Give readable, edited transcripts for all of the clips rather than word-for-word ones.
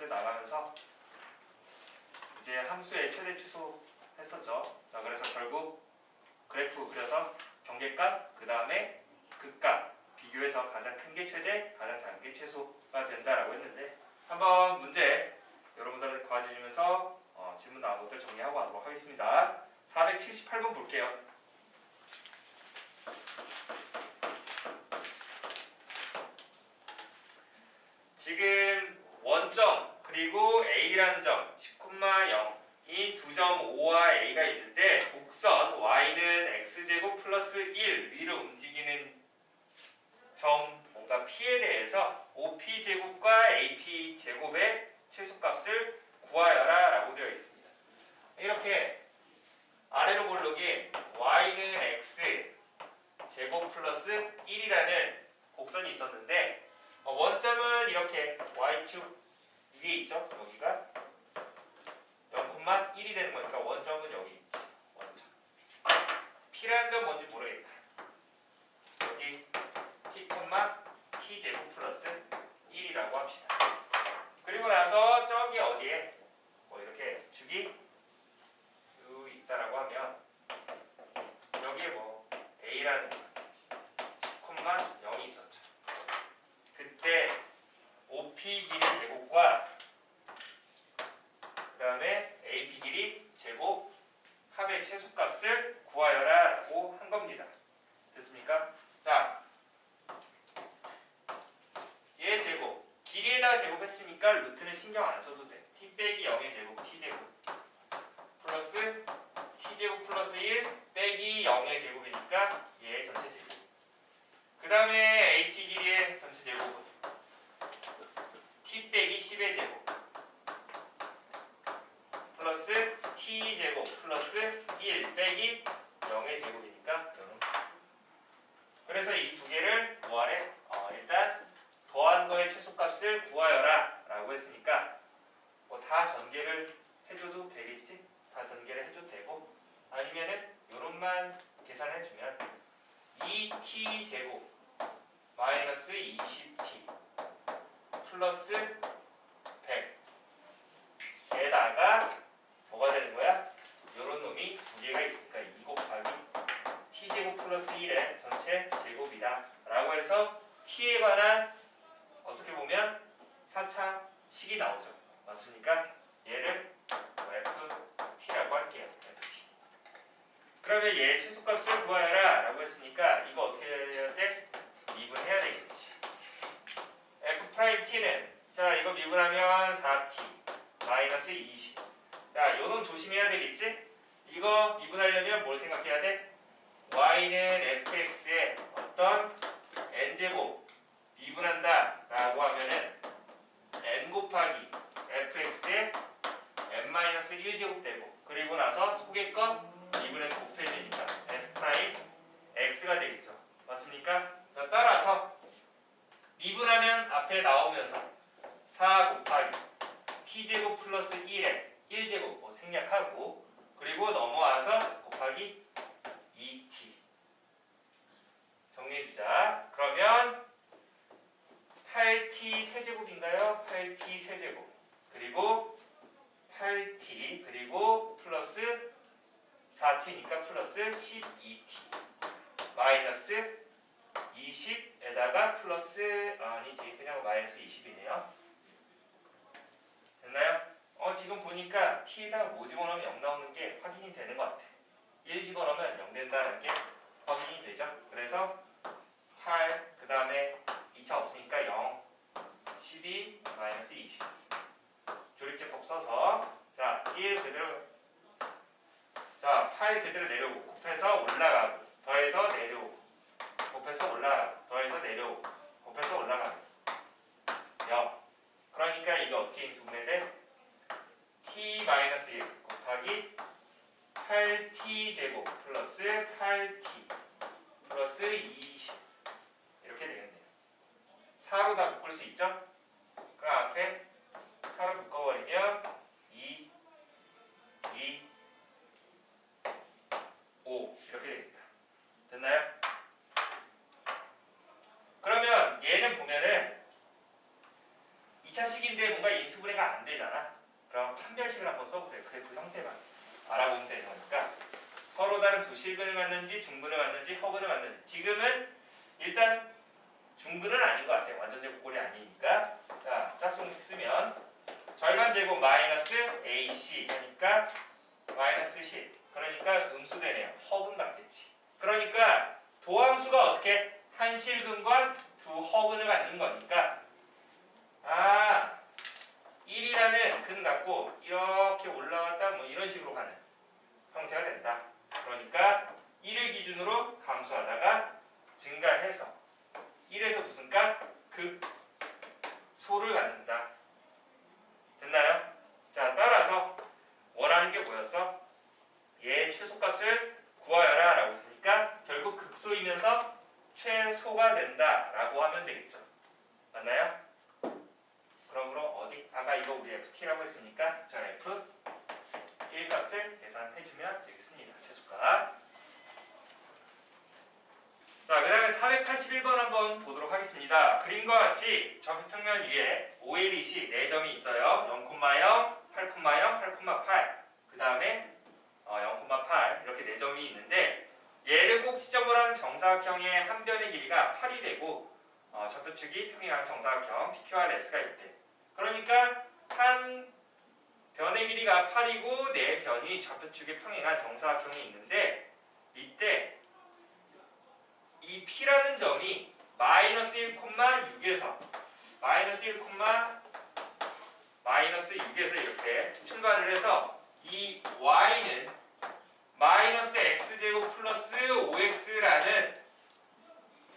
문제 나가면서 이제 함수의 최대 최소 했었죠. 자, 그래서 결국 그래프 그려서 경계값, 그 다음에 극값 비교해서 가장 큰 게 최대, 가장 작은 게 최소가 된다라고 했는데 한번 문제 여러분들한테 도와주시면서 질문 나온 것들 정리하고 가도록 하겠습니다. 478번 볼게요. 지금 원점 그리고 A라는 점 10,0인 두 점 O와 A가 있는데 곡선 Y는 X제곱 플러스 1 위로 움직이는 점 뭔가 P에 대해서 OP제곱과 AP제곱의 최소값을 구하여라 라고 되어 있습니다. 이렇게 아래로 볼록이 Y는 X제곱 플러스 1이라는 곡선이 있었는데 원점은 이렇게 Y축 위에 있죠. 여기가 0,1이 되는 거니까 원점은 여기 있지. 원점. P라는 점 뭔지 모르겠다. 여기 T,T제곱 플러스 1이라고 합시다. 그리고 나서 저기 어디에 이렇게 X축이 있다라고 하면 여기에 A라는 10,0이 있었죠. 그때 OP 길이 제곱과 그 다음에 AP 길이 제곱 합의 최소값을 구하여라 라고 한 겁니다. 됐습니까? 자, 얘 제곱 길이에다가 제곱했으니까 루트는 신경 안 써도 돼. T 빼기 0의 제곱 T제곱 플러스 T제곱 플러스 1 빼기 0의 제곱이니까 얘 전체 제곱. 그 다음에 AP 길이의 전체 제곱은 T 빼기 10의 제곱 플러스 T제곱 플러스 1 빼기 0의 제곱이니까 0. 그래서 이 두 개를 뭐하래? 일단 더한 거의 최소값을 구하여라 라고 했으니까 다 전개를 해줘도 되겠지? 다 전개를 해줘도 되고 아니면은 요런만 계산해주면 2T제곱 마이너스 20T 플러스 100에다가 뭐가 되는 거야? 요런 놈이 두 개가 있으니까 2 곱하기 T제곱 플러스 1의 전체 제곱이다 라고 해서 T에 관한 어떻게 보면 4차식이 나오죠. 맞습니까? 얘를 FT라고 할게요. FT. 그러면 얘 최소값을 구하여라 라고 했으니까 이거 어떻게 해야 돼? 미분해야 되겠지. F'T는 자 이거 미분하면 4T 마이너스 20. 자 요놈 조심해야 되겠지? 이거 미분하려면 뭘 생각해야 돼? Y는 fx의 어떤 n제곱 미분한다 라고 하면은 n 곱하기 fx의 n-1제곱 되고 그리고 나서 속의 거 미분해서 곱해야 되니까 f'x가 되겠죠. 맞습니까? 자, 따라서 미분하면 앞에 나오면서 4 곱하기 t제곱 플러스 1에 1제곱 생략하고 그리고 넘어와서 곱하기 2t 정리해주자. 그러면 8t 세제곱인가요? 8t 세제곱 그리고 8t 그리고 플러스 4t니까 플러스 12t 마이너스 20에다가 플러스 아니지 그냥 마이너스 20이네요. 됐나요? 지금 보니까 t에다가 뭐 집어넣으면 0 나오는 게 확인이 되는 것 같아. 1 집어넣으면 0 된다는 게 확인이 되죠. 그래서 8 그 다음에 2차 없으니까 0 12 마이너스 20 조립제법 써서 자 1 그대로 자 8 그대로 내려오고 곱해서 올라가고 더해서 내려오고 곱해서 올라가고 더해서 내려오고 곱해서 올라가고 0. 그러니까 이게 어떻게 인수분해돼? t-1 곱하기 8t제곱 플러스 8t 플러스 20 이렇게 되겠네요. 4로 다 묶을 수 있죠? 그럼 앞에 4로 묶어버리면 2, 2, 5 이렇게 되겠다. 됐나요? 그러면 얘는 보면은 2차식인데 뭔가 인수분해가 안 실근을 갖는지 중근을 갖는지 허근을 갖는지. 지금은 일단 중근은 아닌 것 같아요. 완전 제곱꼴이 아니니까. 자, 짝수공식 쓰면 절반제곱 마이너스 AC 하니까 마이너스 10. 그러니까 음수되네요. 허근 같겠지. 그러니까 도함수가 어떻게 한 실근과 두 허근을 갖는 거니까 1이라는 근 갖고 이렇게 올라갔다 뭐 이런 식으로 가는 형태가 된다. 그러니까 1을 기준으로 감소하다가 증가해서 1에서 무슨 값? 극소를 갖는다. 됐나요? 자, 따라서 원하는 게 뭐였어? 얘 최소값을 구하여라 라고 했으니까 결국 극소이면서 최소가 된다 라고 하면 되겠죠. 맞나요? 그러므로 어디? 아까 이거 우리 ft라고 했으니까 저 f 1값을 계산해주면 되겠습니다. 최소값. 자, 그 다음에 481번 한번 보도록 하겠습니다. 그림과 같이 좌표평면 위에 OABC 4점이 있어요. 0,0, 8,0, 8,8. 그 다음에 0,8 이렇게 4점이 있는데 얘를 꼭 지점으로 하는 정사각형의 한 변의 길이가 8이 되고 좌표축이 평행한 정사각형 PQRS가 있대. 그러니까 한 변의 길이가 8이고 4변이 좌표축에 평행한 정사각형이 있는데 이때 이 P라는 점이 마이너스 1,6에서 마이너스 6에서 이렇게 출발을 해서 이 Y는 마이너스 X제곱 플러스 5X라는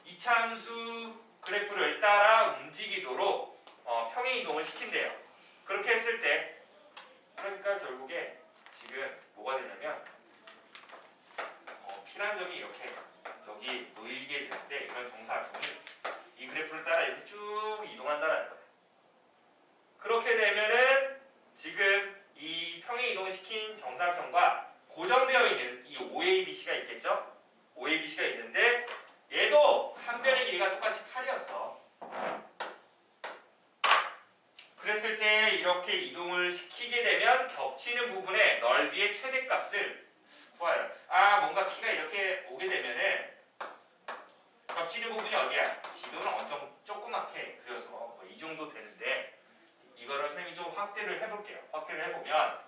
이차함수 그래프를 따라 움직이도록 평행 이동을 시킨대요. 그렇게 했을 때 그러니까 결국에 지금 뭐가 되냐면 P라는 점이 이렇게 여기 놓이게 되는데 이런 정사각형이 이 그래프를 따라 이렇게 쭉 이동한다는 거예요. 그렇게 되면은 지금 이 평행 이동시킨 정사각형과 고정되어 있는 이 OABC가 있겠죠? OABC가 있는데 얘도 한 변의 길이가 똑같이 8이었어. 그랬을 때 이렇게 이동을 시키게 되면 겹치는 부분의 넓이의 최대값을 구하여. 뭔가 P가 이렇게 오게 되면은 겹치는 부분이 어디야? 지도는 엄청 조그맣게 그려서 뭐 이 정도 되는데 이거를 선생님이 좀 확대를 해볼게요. 확대를 해보면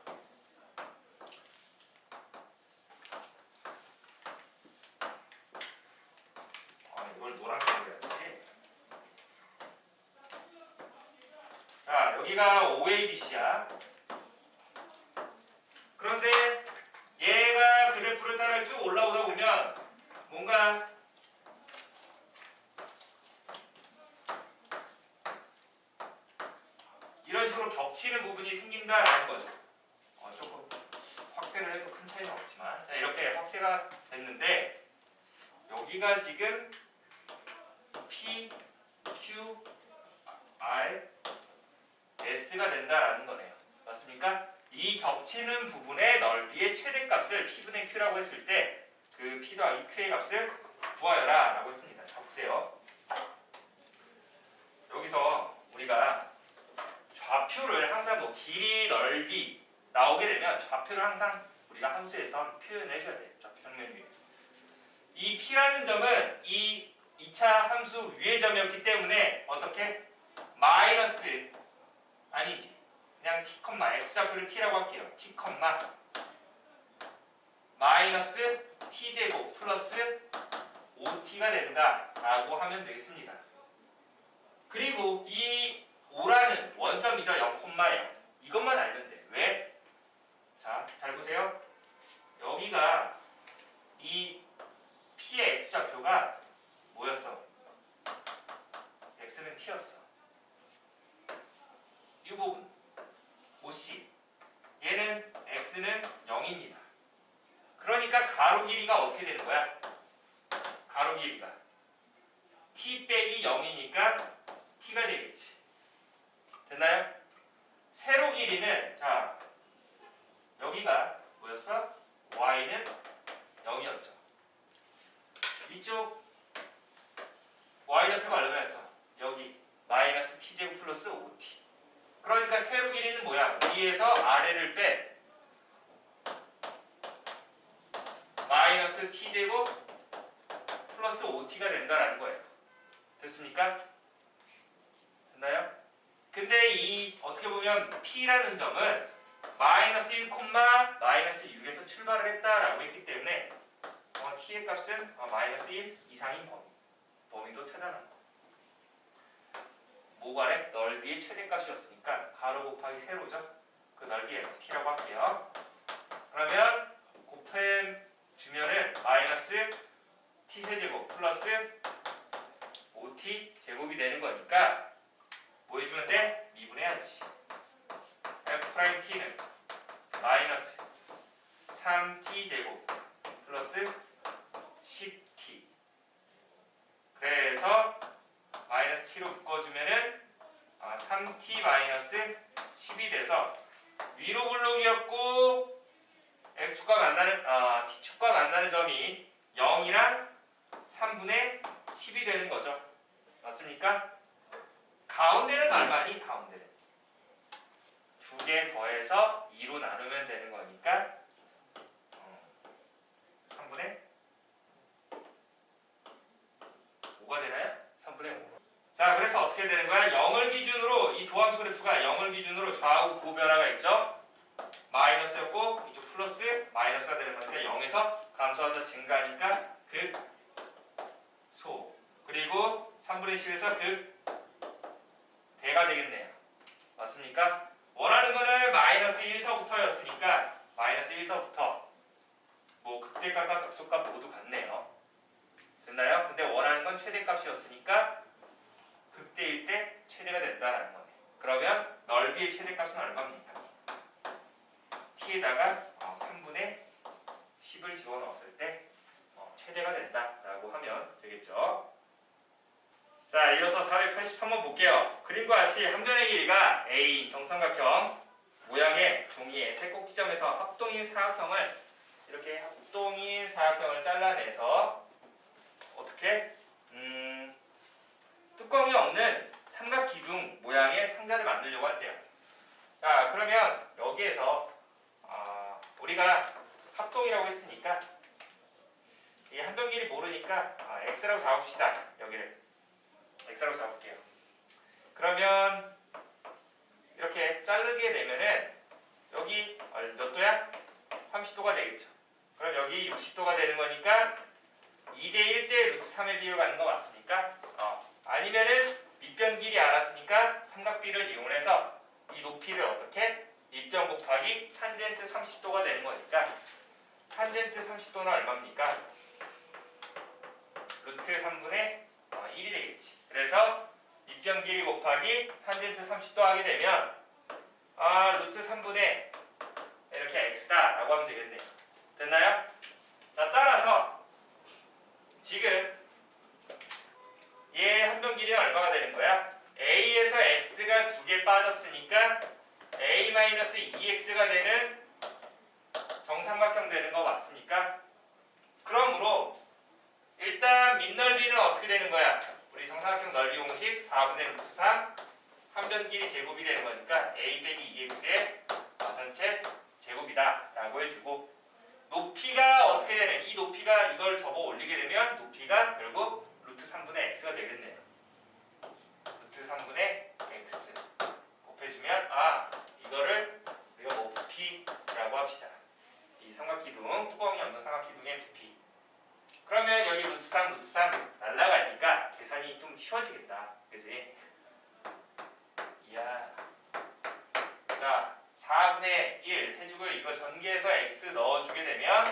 이걸 노란색으로 해야지. 자, 여기가 OABC야. 그런데 얘가 그래프를 따라 쭉 올라오다 보면 뭔가 이런 식으로 겹치는 부분이 생긴다라는 거죠. 조금 확대를 해도 큰 차이는 없지만 자, 이렇게 확대가 됐는데 여기가 지금 P, Q, R, S가 된다라는 거네요. 맞습니까? 이 겹치는 부분의 넓이의 최대값을 P분의 Q라고 했을 때 그 P 더하기 Q의 값을 구하여라 라고 했습니다. 자, 보세요. 여기서 우리가 좌표를 항상 뭐 길이, 넓이 나오게 되면 좌표를 항상 우리가 함수에서 표현을 해줘야 돼요. 좌표 평면 위에. 이 P라는 점은 이 2차 함수 위의 점이었기 때문에 어떻게? 마이너스 아니지. 그냥 T, X좌표를 T라고 할게요. T, 마이너스 T제곱 플러스 5T가 된다라고 하면 되겠습니다. 그리고 이 5라는 원점이죠. 0,0. 이것만 알면 돼. 왜? 자, 잘 보세요. 여기가 이 P의 X좌표가 뭐였어? X는 T였어. 이 부분 OC 얘는 X는 0입니다. 그러니까 가로 길이가 어떻게 되는 거야? 가로 길이가 T 빼기 0이니까 T가 되겠지. 됐나요? 세로 길이는 자 여기가 뭐였어? Y는 0이었죠. 이쪽 Y좌표가 얼마였어? 여기 마이너스 T제곱 플러스 5T. 그러니까 세로 길이는 뭐야? 위에서 아래를 뺀 마이너스 t제곱 플러스 5t가 된다라는 거예요. 됐습니까? 됐나요? 근데 이 어떻게 보면 p라는 점은 마이너스 1, 마이너스 6에서 출발을 했다라고 했기 때문에 t의 값은 마이너스 1 이상인 범위도 찾아놨고 모발의 넓이의 최대값이었으니까 가로 곱하기 세로죠. 그 넓이 ft라고 할게요. 그러면 곱해주면은 마이너스 t세제곱 플러스 5t 제곱이 되는 거니까 뭐 해주면 돼? 미분해야지. f't는 마이너스 3t제곱 플러스 10t. 그래서 마이너스 t로 묶어주면은 3t 마이너스 10이 돼서 위로 블록이었고 x축과 만나는 t축과 만나는 점이 0이랑 3분의 10이 되는 거죠. 맞습니까? 가운데는 얼마니? 가운데는 2개 더해서 2로 나누면 되는 거니까 3분의 5가 되나요? 3분의 5. 자, 그래서 어떻게 되는 거야? 0을 기준으로 이 도함수 그래프가 0을 기준으로 좌우 고변화가 있죠. 마이너스였고 이쪽 플러스 마이너스가 되는 거니까 0에서 감소하다 증가하니까 극소. 그리고 3분의 10에서 극대가 되겠네요. 맞습니까? 원하는 거는 마이너스 1서부터였으니까 마이너스 1서부터 뭐 극대값과 극소값 모두 같네요. 됐나요? 근데 원하는 건 최대값이었으니까 극대일 때 최대가 된다라는 거네. 그러면 넓이의 최대값은 얼마입니까? t에다가 3분의 10을 집어넣었을 때 최대가 된다라고 하면 되겠죠. 자, 이어서 483번 볼게요. 그림과 같이 한 변의 길이가 A인 정삼각형 모양의 종이의 세 꼭지점에서 합동인 사각형을 이렇게 합동인 사각형을 잘라내서 어떻게 뚜껑이 없는 삼각기둥 모양의 상자를 만들려고 한대요. 자, 그러면 여기에서 우리가 합동이라고 했으니까 이 한 변 길이 모르니까 x라고 잡읍시다. 여기를 x라고 잡을게요. 그러면 이렇게 자르게 되면은 여기 몇 도야? 30도가 되겠죠. 그럼 여기 60도가 되는 거니까 2대 1대 루트 3의 비율을 갖는 거 맞습니까? 아니면은 밑변 길이 알았으니까 삼각비를 이용해서 이 높이를 어떻게? 밑변 곱하기 탄젠트 30도가 되는 거니까 탄젠트 30도는 얼마입니까? 루트 3분의 1이 되겠지. 그래서 밑변 길이 곱하기 탄젠트 30도 하게 되면 루트 3분의 이렇게 x다라고 하면 되겠네요. 됐나요? 자, 따라서 지금 얘 한 변 길이는 얼마가 되는 거야? a에서 x가 2개 빠졌으니까 a-2x가 되는 정삼각형 되는 거 맞습니까? 그러므로 일단 밑넓이는 어떻게 되는 거야? 우리 정삼각형 넓이 공식 4분의 루트 3 한 변 길이 제곱이 되는 거니까 a 빼기 2x의 전체 제곱이다 라고 해주고 높이가 어떻게 되는? 이 높이가 이걸 접어 올리게 되면 높이가 결국 루트 3분의 x가 되겠네요. 루트 3분의 x 곱해주면 이거를 우리가 뭐 부피라고 합시다. 이 삼각기둥, 뚜껑이 없는 삼각기둥의 부피. 그러면 여기 루트 3 날라가니까 계산이 좀 쉬워지겠다. 그지? 이야. 자, 4분의 1 해주고 이거 전개해서 x 넣어주게 되면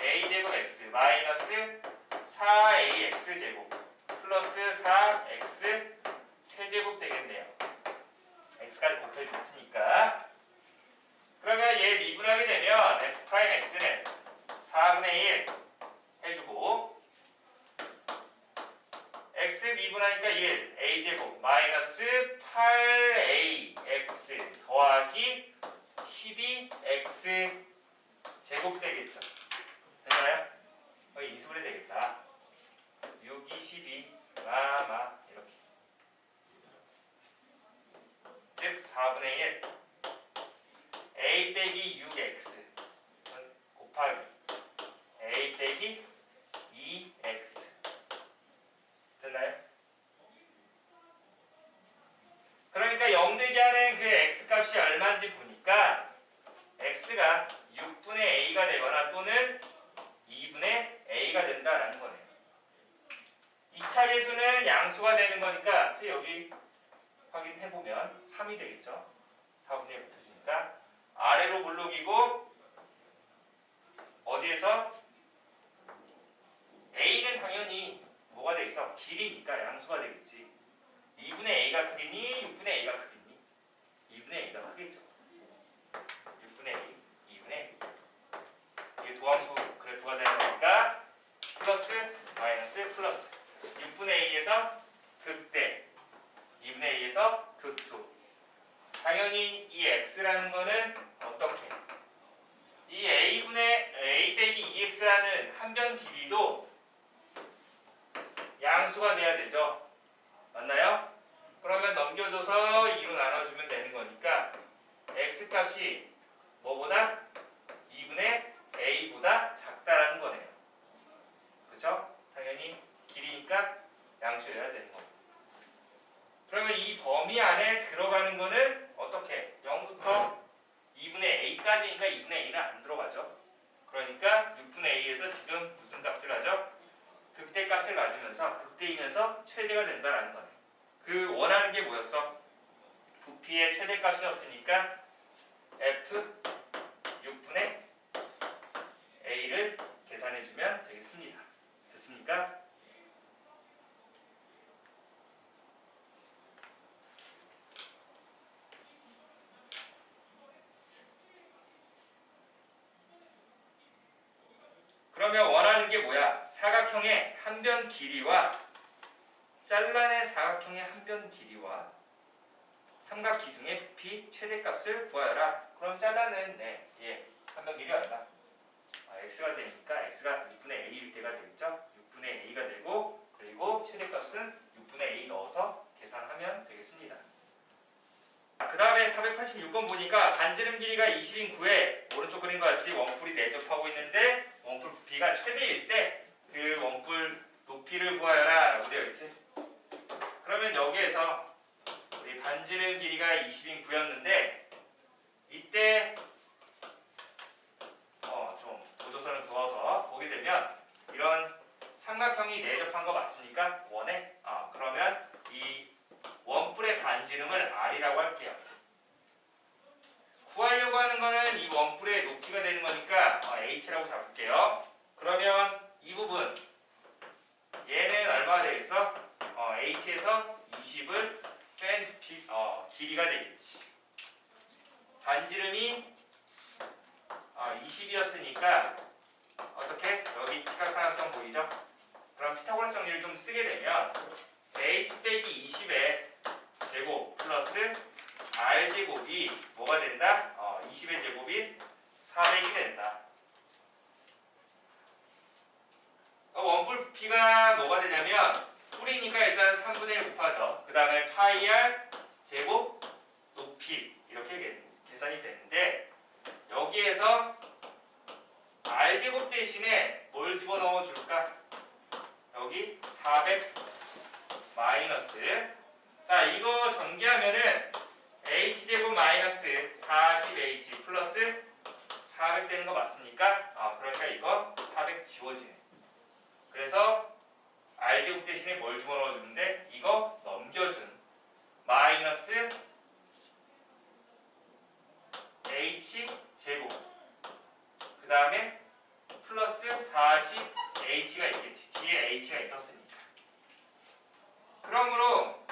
a제곱 x 마이너스 4ax제곱 플러스 4x 세제곱 되겠네요. x까지 곱해줬으니까. 그러면 얘 미분하게 되면 f'x는 4분의 1 해주고 x 미분하니까 1 a제곱 마이너스 8ax 더하기 12x 제곱 되겠죠. 됐나요? 인수분해 되겠다. 6, 2, 12 이렇게 즉 4분의 1 a 빼기 6x 곱하기 a 빼기 양수가 되는 거니까 여기 확인해보면 3이 되겠죠. 4분의 1 붙어주니까 아래로 물록이고 어디에서 A는 당연히 뭐가 되겠어? 길이니까 양수가 되겠지. 2분의 A가 크겠니? 6분의 A가 크겠니? 2분의 A가 크겠죠. 6분의 A, 2분의 A. 이게 도함수 그래프가 되는 거니까 플러스, 마이너스, 플러스. 6분의 A에서 극대, 2분의 A에서 극소. 당연히 이 x라는 거는 어떻게? 이 a분의 a 빼기 2x라는 한 변 길이도 양수가 돼야 되죠. 맞나요? 그러면 넘겨줘서 2로 나눠주면 되는 거니까 x값이 뭐보다? 2분의 a보다 작다라는 거네요. 그렇죠? 당연히 길이니까 양수여야 되는 거고. 그러면 이 범위 안에 들어가는 거는 어떻게? 0부터 2분의 a까지니까 2분의 a는 안 들어가죠. 그러니까 6분의 a에서 지금 무슨 값을 가져? 극대값을 가지면서 극대이면서 최대가 된다라는 거네. 그 원하는 게 뭐였어? 부피의 최대값이었으니까 f 6분의 a를 계산해주면 되겠습니다. 됐습니까? 그러면 원하는 게 뭐야? 사각형의 한 변 길이와 잘라낸 사각형의 한 변 길이와 삼각 기둥의 부피 최대값을 구하여라. 그럼 잘라낸 한 변 길이 얼마? x가 되니까 x가 6분의 a일 때가 되겠죠? 6분의 a가 되고 그리고 최대값은 6분의 a 넣어서 계산하면 되겠습니다. 그 다음에 486번 보니까 반지름 길이가 20인 9에 오른쪽 그림과 같이 원뿔이 내접하고 있는데 원뿔 부피가 최대일 때 그 원뿔 높이를 구하여라 라고 되어 있지. 그러면 여기에서 우리 반지름 길이가 20인 9였는데 이때 좀 보조선을 그어서 보게 되면 이런 삼각형이 내접한 거 맞습니까? 원에? 그러면 이 원뿔의 반지름을 R이라고 할게요. 구하려고 하는 거는 이 원뿔의 높이가 되는 거니까 H라고 잡을게요. 그러면 이 부분 얘는 얼마가 되겠어? H에서 20을 뺀 길이가 되겠지. 반지름이 20이었으니까 어떻게? 여기 직각삼각형 보이죠? 그럼 피타고라스 정리를 좀 쓰게 되면 H 빼기 20의 제곱 플러스 R제곱이 뭐가 된다? 20의 제곱이 400이 된다. 원뿔 부피가 뭐가 되냐면 뿔이니까 일단 3분의 1 곱하죠. 그 다음에 파이 R 제곱 높이 이렇게 계산이 되는데 여기에서 R제곱 대신에 뭘 집어넣어 줄까? 여기 400 마이너스. 자, 이거 전개하면은 H제곱 마이너스 40H 플러스 400 되는 거 맞습니까? 그러니까 이거 400 지워지네. 그래서 R제곱 대신에 뭘 집어넣어 주는데 이거 넘겨준 마이너스 H제곱 그 다음에 플러스 40H가 있겠지. 뒤에 H가 있었으니까. 그러므로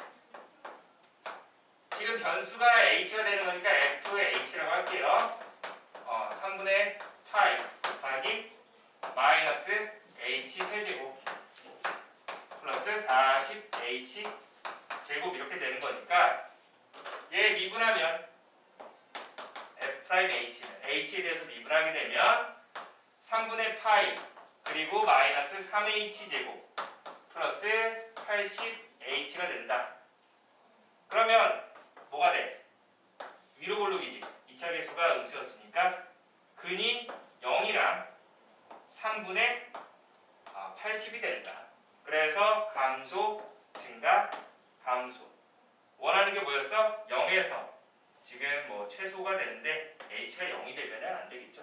지금 변수가 H가 되는 거니까 FH라고 할게요. 3분의 파이 곱하기 마이너스 H 세제곱 플러스 40H 제곱 이렇게 되는 거니까 얘 미분하면 F'H는 H에 대해서 미분하게 되면 3분의 파이 그리고 마이너스 3H 제곱 플러스 80H가 된다. 그러면 뭐가 돼? 위로 볼록이지. 2차 계수가 음수였으니까 근이 0이랑 3분의 80이 된다. 그래서 감소, 증가, 감소. 원하는 게 뭐였어? 0에서 지금 뭐 최소가 되는데 H가 0이 되면 안 되겠죠?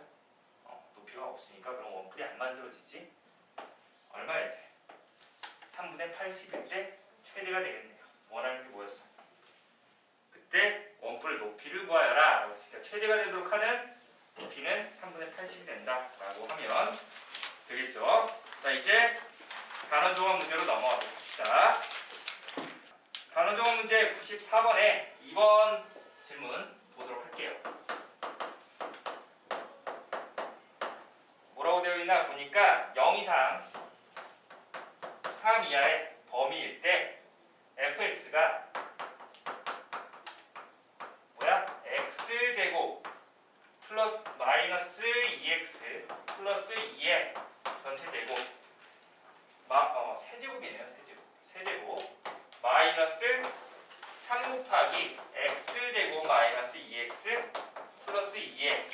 높이가 없으니까 그럼 원뿔이 안 만들어지지. 얼마야 돼? 3분의 80일 때 최대가 되겠네요. 원하는 게 뭐였어? 그때 원뿔 높이를 구하여라 라고 했으니까 최대가 되도록 하는 높이는 3분의 80이 된다 라고 하면 되겠죠. 자, 이제 단원종합 문제로 넘어가 봅시다. 단원종합 문제 94번에 2번 질문 보도록 할게요. 뭐라고 되어 있나 보니까 0 이상 3 이하의 범위일 때 fx가 뭐야? x제곱 플러스 마이너스 2x 플러스 2의 전체 제곱 세제곱이네요. 세제곱 마이너스 3 곱하기 x제곱 마이너스 2x 플러스 2의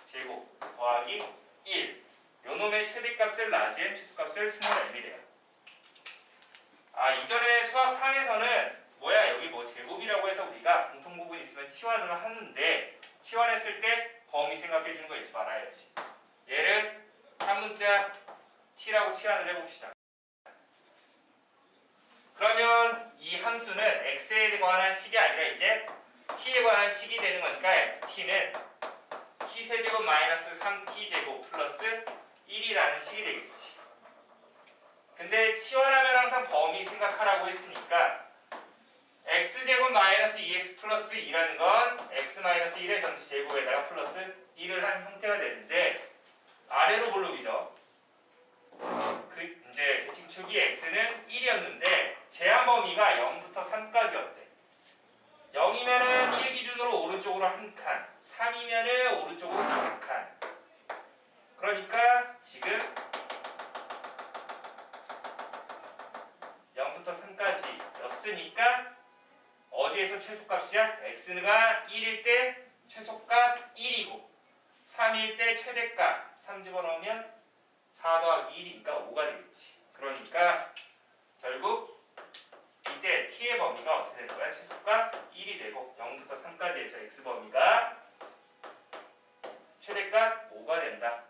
제곱 더하기 1 요놈의 최대값을 라지엠 최소값을 스몰 m이래요. 이전에 수학 3에서는 여기 뭐 제곱이라고 해서 우리가 공통부분 있으면 치환을 하는데 치환했을 때 범위 생각해 주는 거 잊지 말아야지. 얘를 한 문자 t라고 치환을 해봅시다. 그러면 이 함수는 x에 관한 식이 아니라 이제 t에 관한 식이 되는 거니까 t는 t세제곱 마이너스 3t제곱 플러스 1이라는 식이 되겠지. 근데 치환하면 항상 범위 생각하라고 했으니까 x제곱 마이너스 2x 플러스 2라는 건 x 마이너스 1의 전체 제곱에다가 플러스 1을 한 형태가 되는데 아래로 볼록이죠. 이제 대칭축이 x는 1이었는데 제한 범위가 0부터 3까지였대. 0이면은 1 기준으로 오른쪽으로 한 칸, 3이면은 오른쪽으로 두 칸. 그러니까 지금 0부터 3까지 였으니까 어디에서 최소값이야? x가 1일 때 최소값 1이고 3일 때 최대값 3 집어넣으면 4 더하기 1이니까 5가 되겠지. 그러니까 결국 이때 t의 범위가 어떻게 되는 거야? 최소값 1이 되고 0부터 3까지 해서 x 범위가 최대값 5가 된다.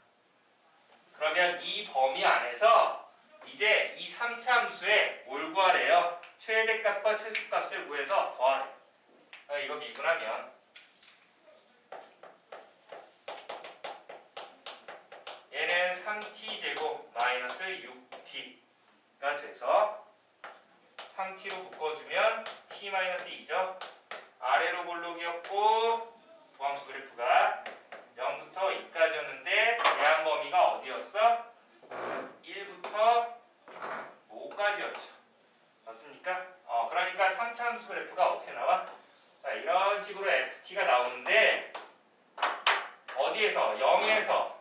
그러면 이 범위 안에서 이제 이 3차 함수에 뭘 구하래요? 최대값과 최소값을 구해서 더하래. 이거 미분하면 얘는 3t제곱 마이너스 6t가 돼서 3t로 묶어주면 t 마이너스 2죠. 아래로 볼록이었고 도함수 그래프가 0부터 2까지였는데 제한 범위가 어디였어? 1부터 5까지였죠. 맞습니까? 그러니까 3차 함수 그래프가 어떻게 나와? 자, 이런 식으로 ft가 나오는데 어디에서? 0에서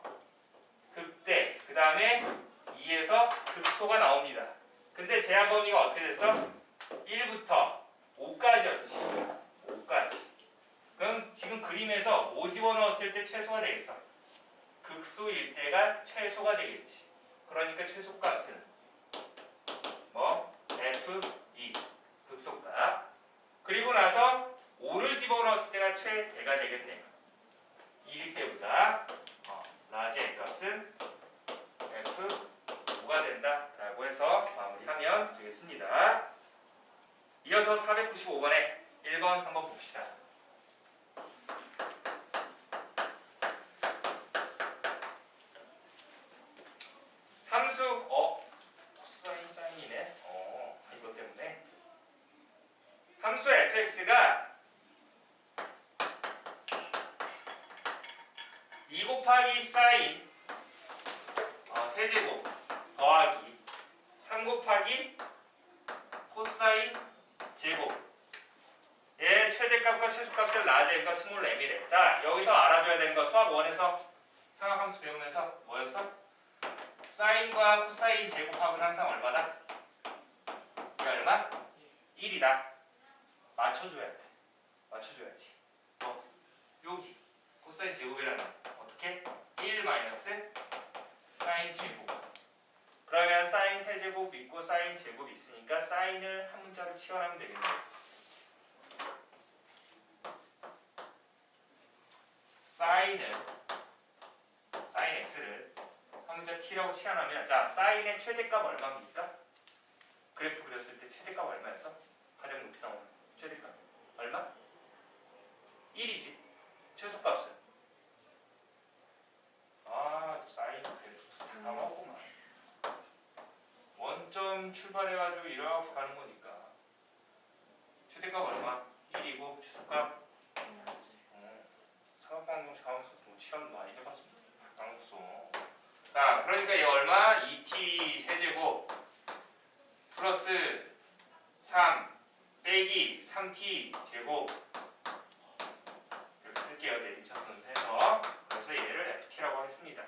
극대, 그 다음에 2에서 극소가 나옵니다. 근데 제한 범위가 어떻게 됐어? 1부터 5까지였지. 5까지. 그럼 지금 그림에서 뭐 집어넣었을 때 최소가 되겠어? 극소일 때가 최소가 되겠지. 그러니까 최소값은 F2 극소값. 그리고 나서 5를 집어넣었을 때가 최대가 되겠네요. 1일 때보다 라지 n값은 F5가 된다 라고 해서 마무리하면 되겠습니다. 이어서 495번에 1번 한번 봅시다. 함수 코사인 사인이네. 이것 때문에 함수 fx가 2 곱하기 사인 세제곱 더하기 3 곱하기 코사인 제곱 얘 최대값과 최소값을 라지엠과 스몰 m이래. 자, 여기서 알아줘야 되는 거 수학 1에서 삼각함수 배우면서 뭐였어? 사인과 코사인 제곱합은 항상 얼마다? 이게 얼마? 1이다. 맞춰줘야 돼. 맞춰줘야지. 여기 코사인 제곱이라는 어떻게? 1 마이너스 사인 제곱. 그러면 사인 세제곱 있고 사인 제곱 있으니까 사인을 한 문자로 치환하면 되겠네. 사인 x를 한 문자 t라고 치환하면 자 사인의 최대값 얼마입니까? 그래프 그렸을 때 최대값 얼마였어? 가장 높이 나오는 최대값 얼마? 1이지. 최소값은 또 사인 그래프 다 까먹었구만. 원점 출발해가지고 이렇게 가는 거니까 최대값 얼마? 1이고 최소값 사각방정 자원수 시험 많이 해봤습니다. 방송. 자, 그러니까 이 얼마? 2t 세제곱 플러스 3 빼기 3t 제곱 이렇게 쓸게요. 내림차 순서에서. 그래서 얘를 ft라고 하겠습니다.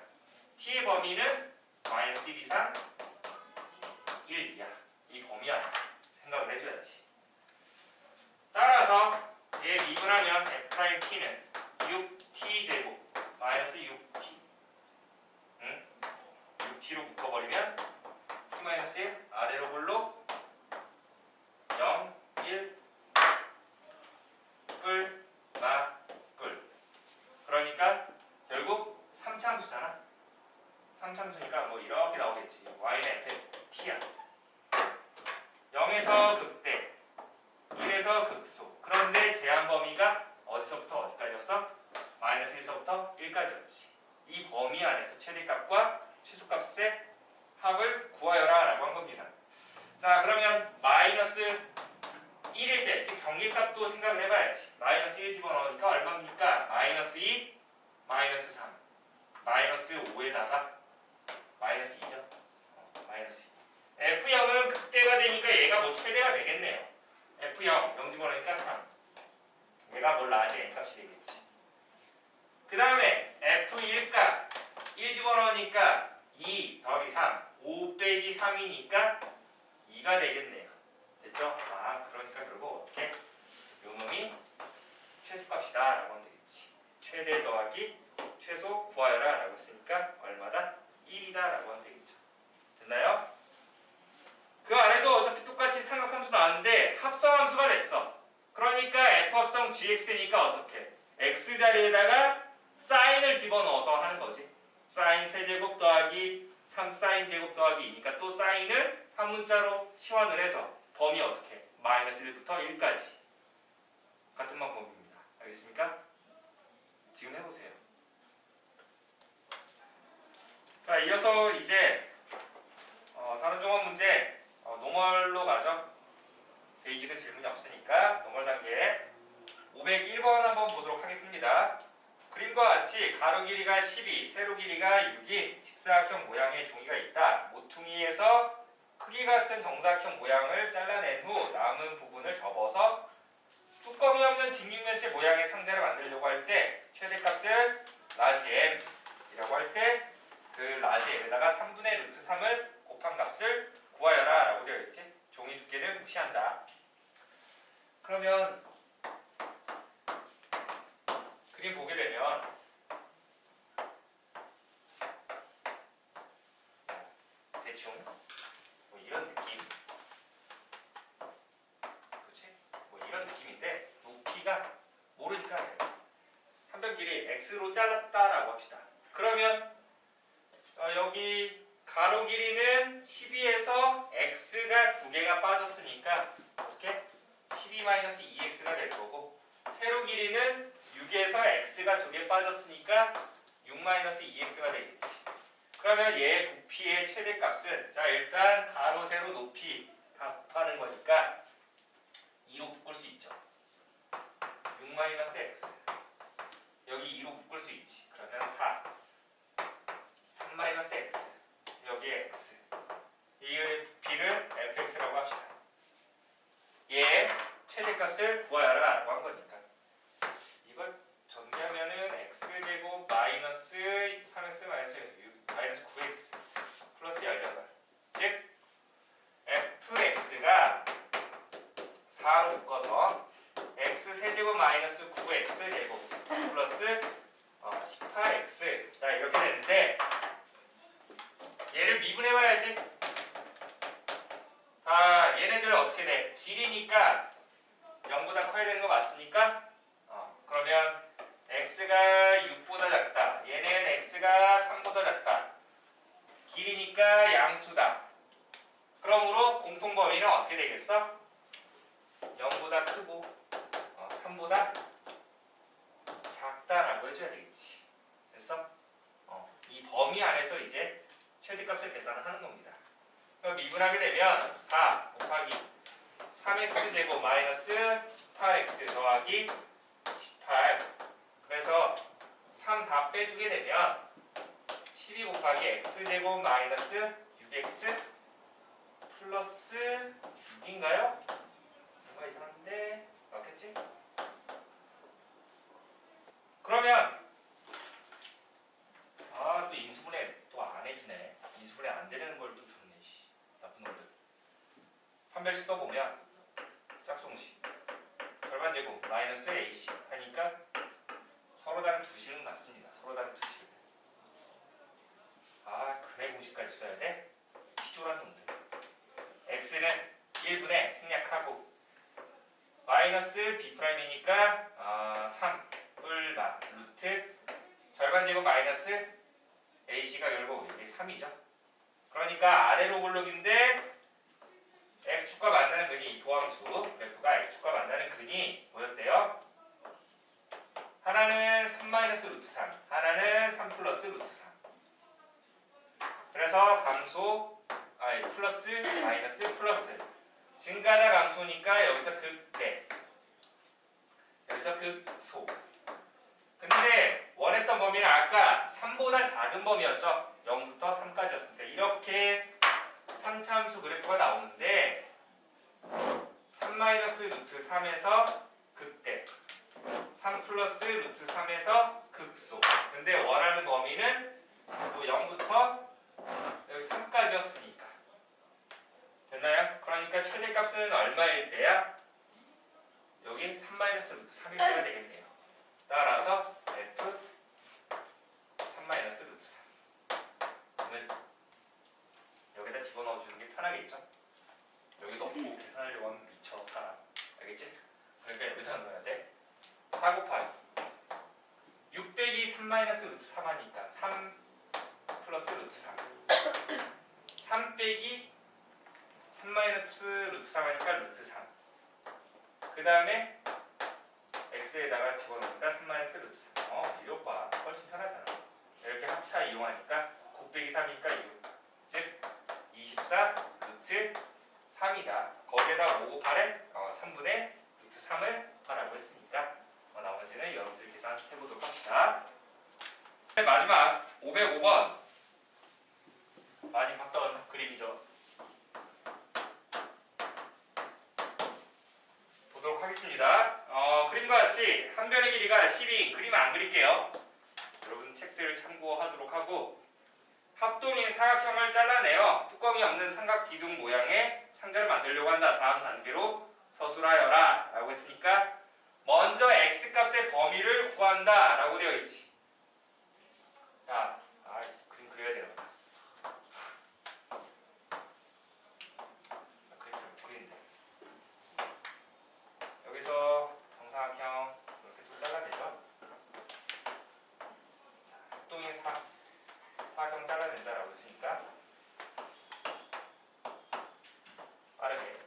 t의 범위는 마이너스 1 이상 1 이하. 이 범위 안에서 생각을 해줘야지. 따라서 얘 미분하면 f't는 6t 제곱 마이너스 6t 6t로 묶어버리면 t 마이너스 1 아래로 볼록 0, 1 뿔, 마, 뿔. 그러니까 결국 3참수잖아. 3참수니까 뭐 이렇게 나오겠지. y는 ft야. 0에서 극대 1에서 극소. 그런데 제한 범위가 어디서부터 어디까지였어? 마이너스 1서부터 1까지였지. 이 범위 안에서 최대값과 최소값의 합을 구하여라 라고 한 겁니다. 자, 그러면 마이너스 1일 때, 즉 경계값도 생각을 해봐야지. 마이너스 1 집어넣으니까 얼마입니까? 마이너스 2, 마이너스 3, 마이너스 5에다가 마이너스 2죠. 마이너스 2. F0은 극대가 되니까 얘가 뭐 최대가 되겠네요. F0, 0 집어넣으니까 3. 얘가 몰라야지 n값이 되겠지. 그 다음에 F1값 1 집어넣으니까 2 더하기 3, 5 빼기 3이니까 2가 되겠네요. 됐죠? 그러니까 결국 어떻게? 요 놈이 최소값이다 라고 하면 되겠지. 최대 더하기 최소 구하여라 라고 했으니까 얼마다? 1이다 라고 하면 되겠죠. 됐나요? 그 안에도 어차피 똑같이 삼각함수 나왔는데 합성함수가 됐어. 그러니까 F합성 GX니까 어떻게? X 자리에다가 사인을 집어넣어서 하는 거지. 사인 세제곱 더하기 3사인 제곱 더하기 2니까 또 사인을 한 문자로 치환을 해서 범위 어떻게? 마이너스 1부터 1까지. 같은 방법입니다. 알겠습니까? 지금 해보세요. 자, 이어서 이제 다른 종합 문제 노멀로 가죠. 베이직은 질문이 없으니까 노멀 단계 501번 한번 보도록 하겠습니다. 그림과 같이 가로 길이가 12, 세로 길이가 6인 직사각형 모양의 종이가 있다. 모퉁이에서 크기 같은 정사각형 모양을 잘라낸 후 남은 부분을 접어서 뚜껑이 없는 직육면체 모양의 상자를 만들려고 할 때 최대값을 라지 m이라고 할 때 그 라지 m에다가 3분의 루트 3을 곱한 값을 구하여라 라고 되어 있지. 종이 두께는 무시한다. 그러면 그림 보게 되면 대충 뭐 이런 느낌, 그렇지? 뭐 이런 느낌인데 높이가 모르니까 한 변 길이 x로 잘랐다라고 합시다. 그러면 여기 가로 길이는 12에서 x가 2개가 빠졌으니까 어떻게? 12-2x가 될 거고 세로 길이는 6에서 x가 2개 빠졌으니까 6-2x가 되겠지. 그러면 얘 부피의 최대값은 자 일단 가로 세로 높이 다 곱하는 거니까 2로 묶을 수 있죠. 6-x 여기 2로 묶을 수 있지. 그러면 4 3-x 여기에 x 이 부피를 fx라고 합시다. 얘 최대값을 구하여라 라고 한 거니까 이걸 전개하면은 x제곱 마이너스 3x 마이너스 9x 플러스 18 즉 fx가 4로 묶어서 x 세제곱 마이너스 9x 제곱 플러스 18x 자 이렇게 되는데 얘를 미분해봐야지. 얘네들 어떻게 돼? 길이니까 0보다 커야 되는 거 맞습니까? 그러면 x가 6보다 작다. 얘는 x가 3보다 작다. 길이니까 양수다. 그러므로 공통 범위는 어떻게 되겠어? 0보다 크고 3보다 작다라고 해줘야 되겠지. 됐어? 이 범위 안에서 이제 최대값을 계산을 하는 겁니다. 그럼 미분하게 되면 4 곱하기 3x제곱 마이너스 18x 더하기 18. 그래서 3 다 빼주게 되면 12 곱하기 x제곱 마이너스 6x 플러스 6인가요? 뭔가 이상한데 맞겠지? 그러면 또 인수분해 또 안 해주네. 인수분해 안 되는 걸 또 줬네. 나쁜 놈들. 판별식 써보면 짝송식 절반제곱 마이너스 ac 하니까 서로 다른 두 식은 맞습니다. 서로 다른 두 식. 근해 공식까지 써야 돼? 시조란 놈들. x는 1분의 생략하고 마이너스 b'이니까 3 뿔마 루트 절반제곱 마이너스 ac가 결국 이게 3이죠. 그러니까 아래로 블록인데 x축과 만나는 근이 이 도함수 그래프가 x축과 만나는 근이 뭐였대요? 하나는 3 마이너스 루트 3 하나는 3 플러스 루트 3. 그래서 감소 플러스 마이너스 플러스 증가나 감소니까 여기서 극대 여기서 극소. 근데 원했던 범위는 아까 3보다 작은 범위였죠. 0부터 3까지였으니까 이렇게 3차함수 그래프가 나오는데 3 마이너스 루트 3에서 극대 3 플러스 루트 3에서 극소. 근데 원하는 범위는 또 0부터 여기 3까지였으니까 됐나요? 그러니까 최대값은 얼마일 때야? 여기 3 마이너스 루트 3일 때가 되겠네요. 따라서 f 3 마이너스 루트 3은 여기다 집어넣어주는 게 편하겠죠? 여기도 어떻게 계산하려고 하면 미쳐 살아. 알겠지? 그러니까 여기다 넣어야 돼. 4 곱하기 6 빼기 3 마이너스 루트 3 하니까 3 플러스 루트 3 3 빼기 3 마이너스 루트 3 하니까 루트 3. 그 다음에 x에다가 집어넣으니까 3 마이너스 루트 3. 이거 봐. 훨씬 편하잖아. 이렇게 합차 이용하니까 곱빼기 3이니까 6. 즉 24 루트 3이다. 거기에다 뭐 곱하래? 3분의 루트 3을 곱하라고 했으니까 나머지는 여러분들이 계산해보도록 합시다. 마지막 505번 많이 봤던 그림이죠. 보도록 하겠습니다. 그림과 같이 한 변의 길이가 10인 그림 안 그릴게요. 여러분 책들 참고하도록 하고 합동인 사각형을 잘라내어 뚜껑이 없는 삼각 기둥 모양의 상자를 만들려고 한다. 다음 단계로 서술하여라 라고 했으니까 먼저 x값의 범위를 구한다 라고 되어 있지. 자, 그림 그려야 돼요. 그림 잘 그리는데. 여기서 정사각형 이렇게 또 잘라내죠. 합동인 사각형 잘라낸다라고 했으니까 빠르게.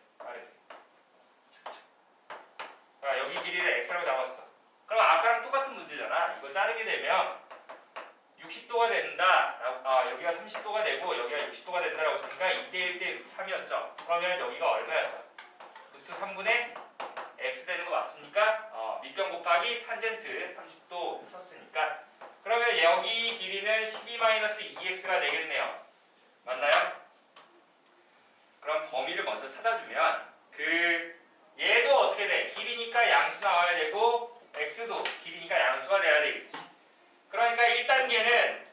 자, 여기 길이를 x라고 잡았어. 그럼 아까랑 똑같은 문제잖아. 이거 자르게 되면 60도가 된다. 여기가 30도가 되고 여기가 60도가 된다라고 했으니까 2대1 대 루트 3이었죠. 그러면 여기가 얼마였어? 루트 3분의 x 되는 거 맞습니까? 밑변 곱하기 탄젠트 30도 했었으니까 그러면 여기 길이는 12-2x가 되겠네요. 맞나요? 그럼 범위를 먼저 찾아주면 얘도 어떻게 돼? 길이니까 양수 나와야 되고 x도 길이니까 양수가 돼야 되겠지. 그러니까 1단계는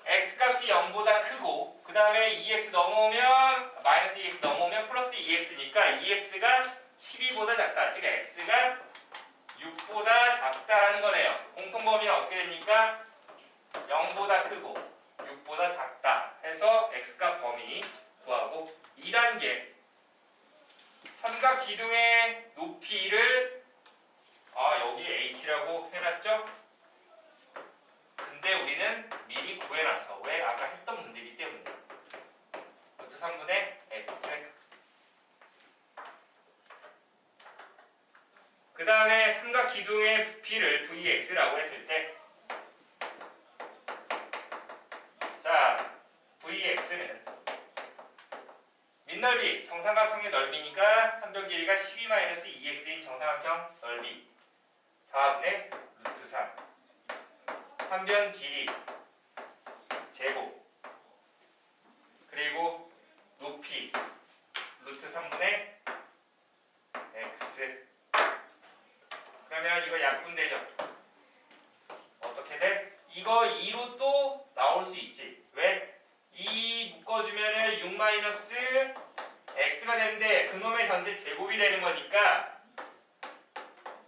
x값이 0보다 크고 그 다음에 2x 넘어오면 마이너스 2x 넘어오면 플러스 2x니까 2x가 12보다 작다. 즉 x가 6보다 작다라는 거네요. 공통범위는 어떻게 됩니까? 0보다 크고 6보다 작다 해서 x값 범위 구하고 2단계 삼각 기둥의 높이를 여기 h라고 해놨죠? 근데 우리는 미리 구해놨어. 왜? 아까 했던 문제이기 때문에 루트 3분의 x. 그 다음에 삼각 기둥의 부피를 Vx라고 했을 때, 자, Vx는 밑넓이 정삼각형의 넓이니까 한 변 길이가 12-2x인 정삼각형 넓이 4분의 루트 3. 한 변 길이 제곱 그리고 높이 루트 3분의 x. 그러면 이거 약분되죠? 어떻게 돼? 이거 2로 또 나올 수 있지. 왜? 2 묶어주면은 6-x가 되는데 그놈의 전체 제곱이 되는 거니까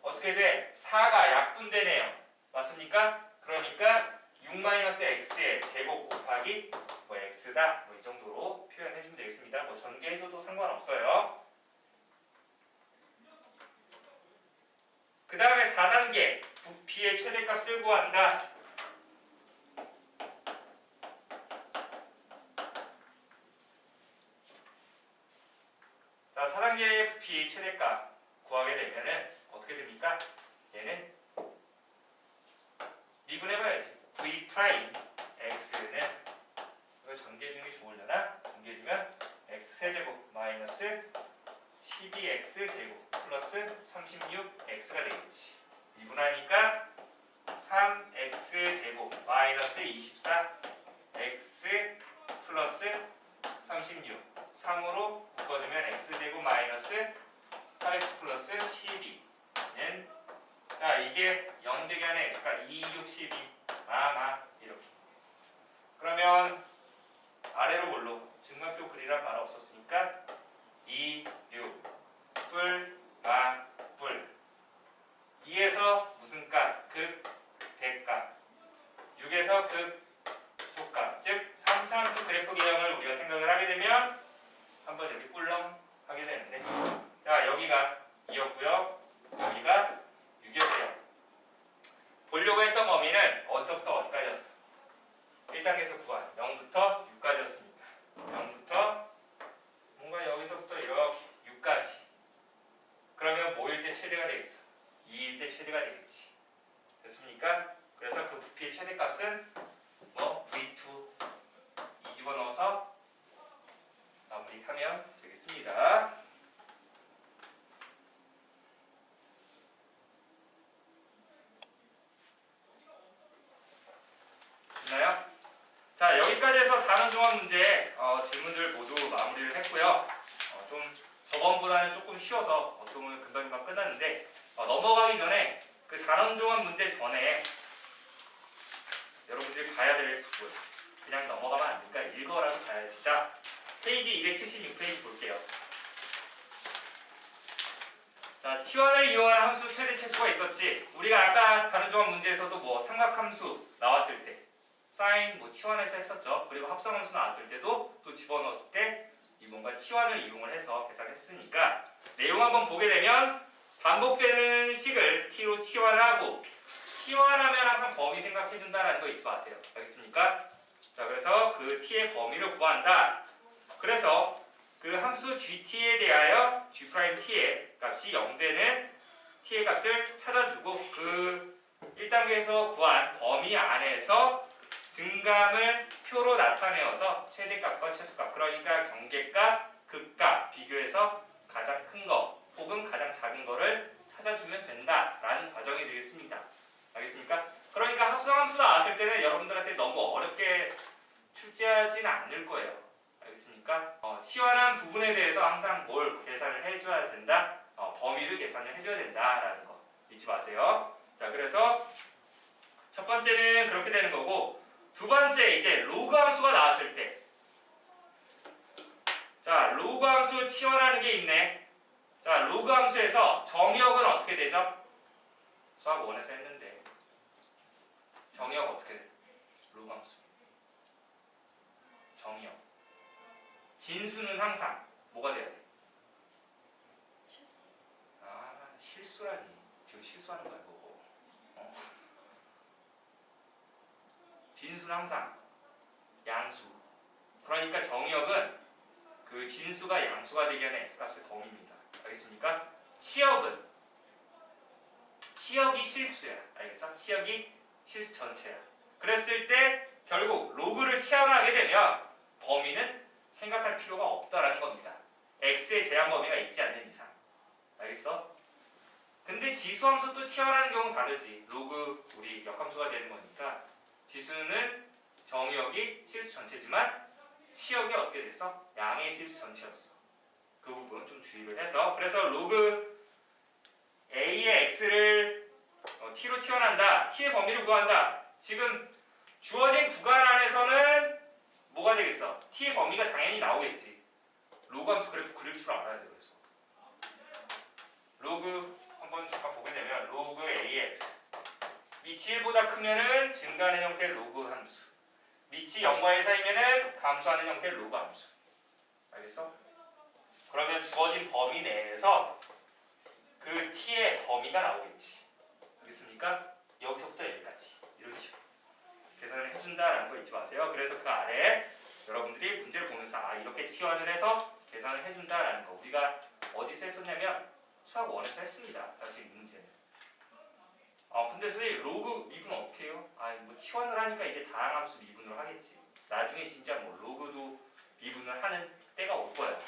어떻게 돼? 4가 약분되네요. 맞습니까? 그러니까 6-x의 제곱 곱하기 뭐 x다. 뭐 이 정도로 표현해주면 되겠습니다. 뭐 전개해줘도 상관없어요. 그 다음에 4단계 부피의 최대값을 구한다. 자, 4단계의 부피 최대값 구하게 되면은 어떻게 됩니까? 얘는 미분해봐야지. v 프라임 x는 이거 전개해주는 게 좋으려나? 전개해주면 x 세제곱 마이너스 12x 제곱 플러스 36x가 되겠지. 미분하니까 3x 제곱 마이너스 24x 플러스 36 3으로 묶어주면 x제곱 마이너스 8x 플러스 12는 자 이게 0되게 하는 x가 2, 6, 12 이렇게. 그러면 아래로 뭘로? 증명표 그리란 말 없었으니까 2, 6 뿔, 뿔 2에서 무슨 값? 극, 대값 6에서 극, 소값. 즉 3차함수 그래프 개형을 우리가 생각을 하게 되면 한번 여기 꿀렁 하게 되는데 자 여기가 2였고요 여기가 6이었대요. 보려고 했던 범위는 어디서부터 어디까지였어? 1단계에서 구한 0부터 6까지였습니다. 0부터 뭔가 여기서부터 이렇게 6까지. 그러면 뭐일 때 최대가 되겠어? 2일 때 최대가 되겠지. 됐습니까? 그래서 그 부피의 최대값은 뭐 V2 이 집어넣어서 마무리하면 되겠습니다. 됐나요? 자 여기까지 해서 단원종합 문제 질문들 모두 마무리를 했고요. 좀 저번보다는 조금 쉬워서 어떻게 보면 금방금방 끝났는데 넘어가기 전에 그 단원종합 문제 전에 여러분들이 봐야 될 부분 그냥 넘어가면 안 되니까 읽어라도 봐야지. 자 페이지 276페이지 볼게요. 자 치환을 이용한 함수 최대 최소가 있었지. 우리가 아까 단원종합 문제에서도 뭐 삼각함수 나왔을 때 사인 뭐 치환해서 했었죠. 그리고 합성함수 나왔을 때도 또 집어넣었을 때 이 뭔가 치환을 이용을 해서 계산했으니까 내용 한번 보게 되면 반복되는 식을 t로 치환하고 치환하면 항상 범위 생각해준다라는 거 잊지 마세요. 알겠습니까? 자 그래서 그 t의 범위를 구한다. 그래서 그 함수 gt에 대하여 g't의 값이 0되는 t의 값을 찾아주고 그 1단계에서 구한 범위 안에서 증감을 표로 나타내어서 최대값과 최소값 그러니까 경계값, 극값 비교해서 가장 큰 거 혹은 가장 작은 거를 찾아주면 된다라는 과정이 되겠습니다. 알겠습니까? 그러니까 합성함수 나왔을 때는 여러분들한테 너무 어렵게 출제하지는 않을 거예요. 알겠습니까? 치환한 부분에 대해서 항상 뭘 계산을 해줘야 된다? 범위를 계산을 해줘야 된다라는 거 잊지 마세요. 자 그래서 첫 번째는 그렇게 되는 거고 두 번째 이제 로그 함수가 나왔을 때 자 로그 함수 치환하는 게 있네. 자 로그 함수에서 정의역은 어떻게 되죠? 수학 1에서 했는데 정의역 어떻게 돼? 로그 함수 정의역 진수는 항상 뭐가 돼야 돼? 실수라니 지금 실수하는 거야 그거. 진수는 항상 양수. 그러니까 정의역은 그 진수가 양수가 되게 하는 x값의 범위입니다. 알겠습니까? 치역이 실수야. 알겠어? 치역이 실수 전체야. 그랬을 때 결국 로그를 치환하게 되면 범위는 생각할 필요가 없다라는 겁니다. x의 제한 범위가 있지 않는 이상. 알겠어? 근데 지수함수 또 치환하는 경우는 다르지. 로그 우리 역함수가 되는 거니까 지수는 정의역이 실수 전체지만 치역이 어떻게 됐어? 양의 실수 전체였어. 그 부분 좀 주의를 해서 그래서 로그 a의 x를 t로 치환한다. t의 범위를 구한다. 지금 주어진 구간 안에서는 뭐가 되겠어? t의 범위가 당연히 나오겠지. 로그 함수 그래프 그릴 줄 알아야 돼. 그래서 로그 한번 잠깐 보게 되면 로그 ax 밑이 1보다 크면은 증가하는 형태의 로그 함수, 밑이 0과 1 사이면은 감소하는 형태의 로그 함수. 알겠어? 그러면 주어진 범위 내에서 그 t의 범위가 나오겠지. 알겠습니까? 여기서부터 여기까지 이런 식으로 계산을 해준다라는 거 잊지 마세요. 그래서 그 아래에 여러분들이 문제를 보면서 이렇게 치환을 해서 계산을 해준다라는 거 우리가 어디서 했었냐면 수학 1에서 했습니다. 사실 이 문제는. 근데 선생님 로그 미분 어떻게 해요? 뭐 치환을 하니까 이제 다항함수 미분으로 하겠지. 나중에 진짜 뭐 로그도 미분을 하는 때가 올 거예요.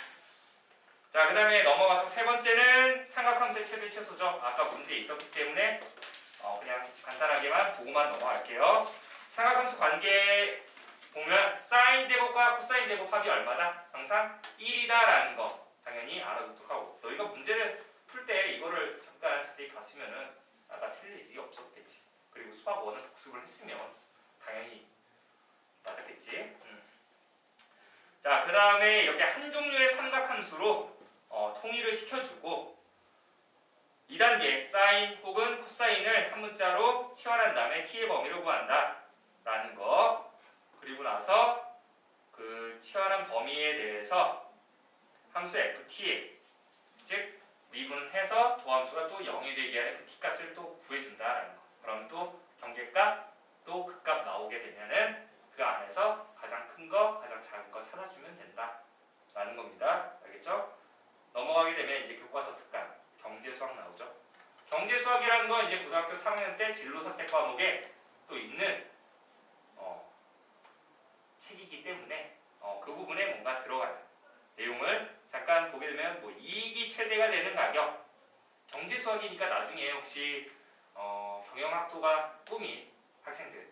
자, 그 다음에 넘어가서 세 번째는 삼각함수의 최대 최소죠. 아까 문제에 있었기 때문에 그냥 간단하게만 보고만 넘어갈게요. 삼각함수 관계 보면 사인 제곱과 코사인 제곱 합이 얼마다? 항상 1이다라는 거 당연히 알아두도록 하고 너희가 문제를 풀 때 이거를 잠깐 자세히 봤으면은 나 틀릴 일이 없었겠지. 그리고 수학 1을 복습을 했으면 당연히 맞았겠지. 자, 그 다음에 이렇게 한 종류의 삼각함수로 통일을 시켜주고 2단계 사인 혹은 코사인을 한 문자로 치환한 다음에 t의 범위를 구한다 라는 거. 그리고 나서 그 치환한 범위에 대해서 함수 ft 즉 미분해서 도함수가 또 0이 되게 하는 그 t값을 또 구해준다라는 거. 그럼 또 경계값 또 극값 나오게 되면은 그 안에서 가장 큰 거, 가장 작은 거 찾아주면 된다라는 겁니다. 알겠죠? 넘어가게 되면 이제 교과서 특강 경제수학 나오죠. 경제수학이라는 건 이제 고등학교 3학년 때 진로 선택 과목에 또 있는 책이기 때문에 그 부분에 뭔가 들어가요. 내용을 잠깐 보게 되면 뭐 이익이 최대가 되는 가격 경제수학이니까 나중에 혹시 경영학도가 꿈인 학생들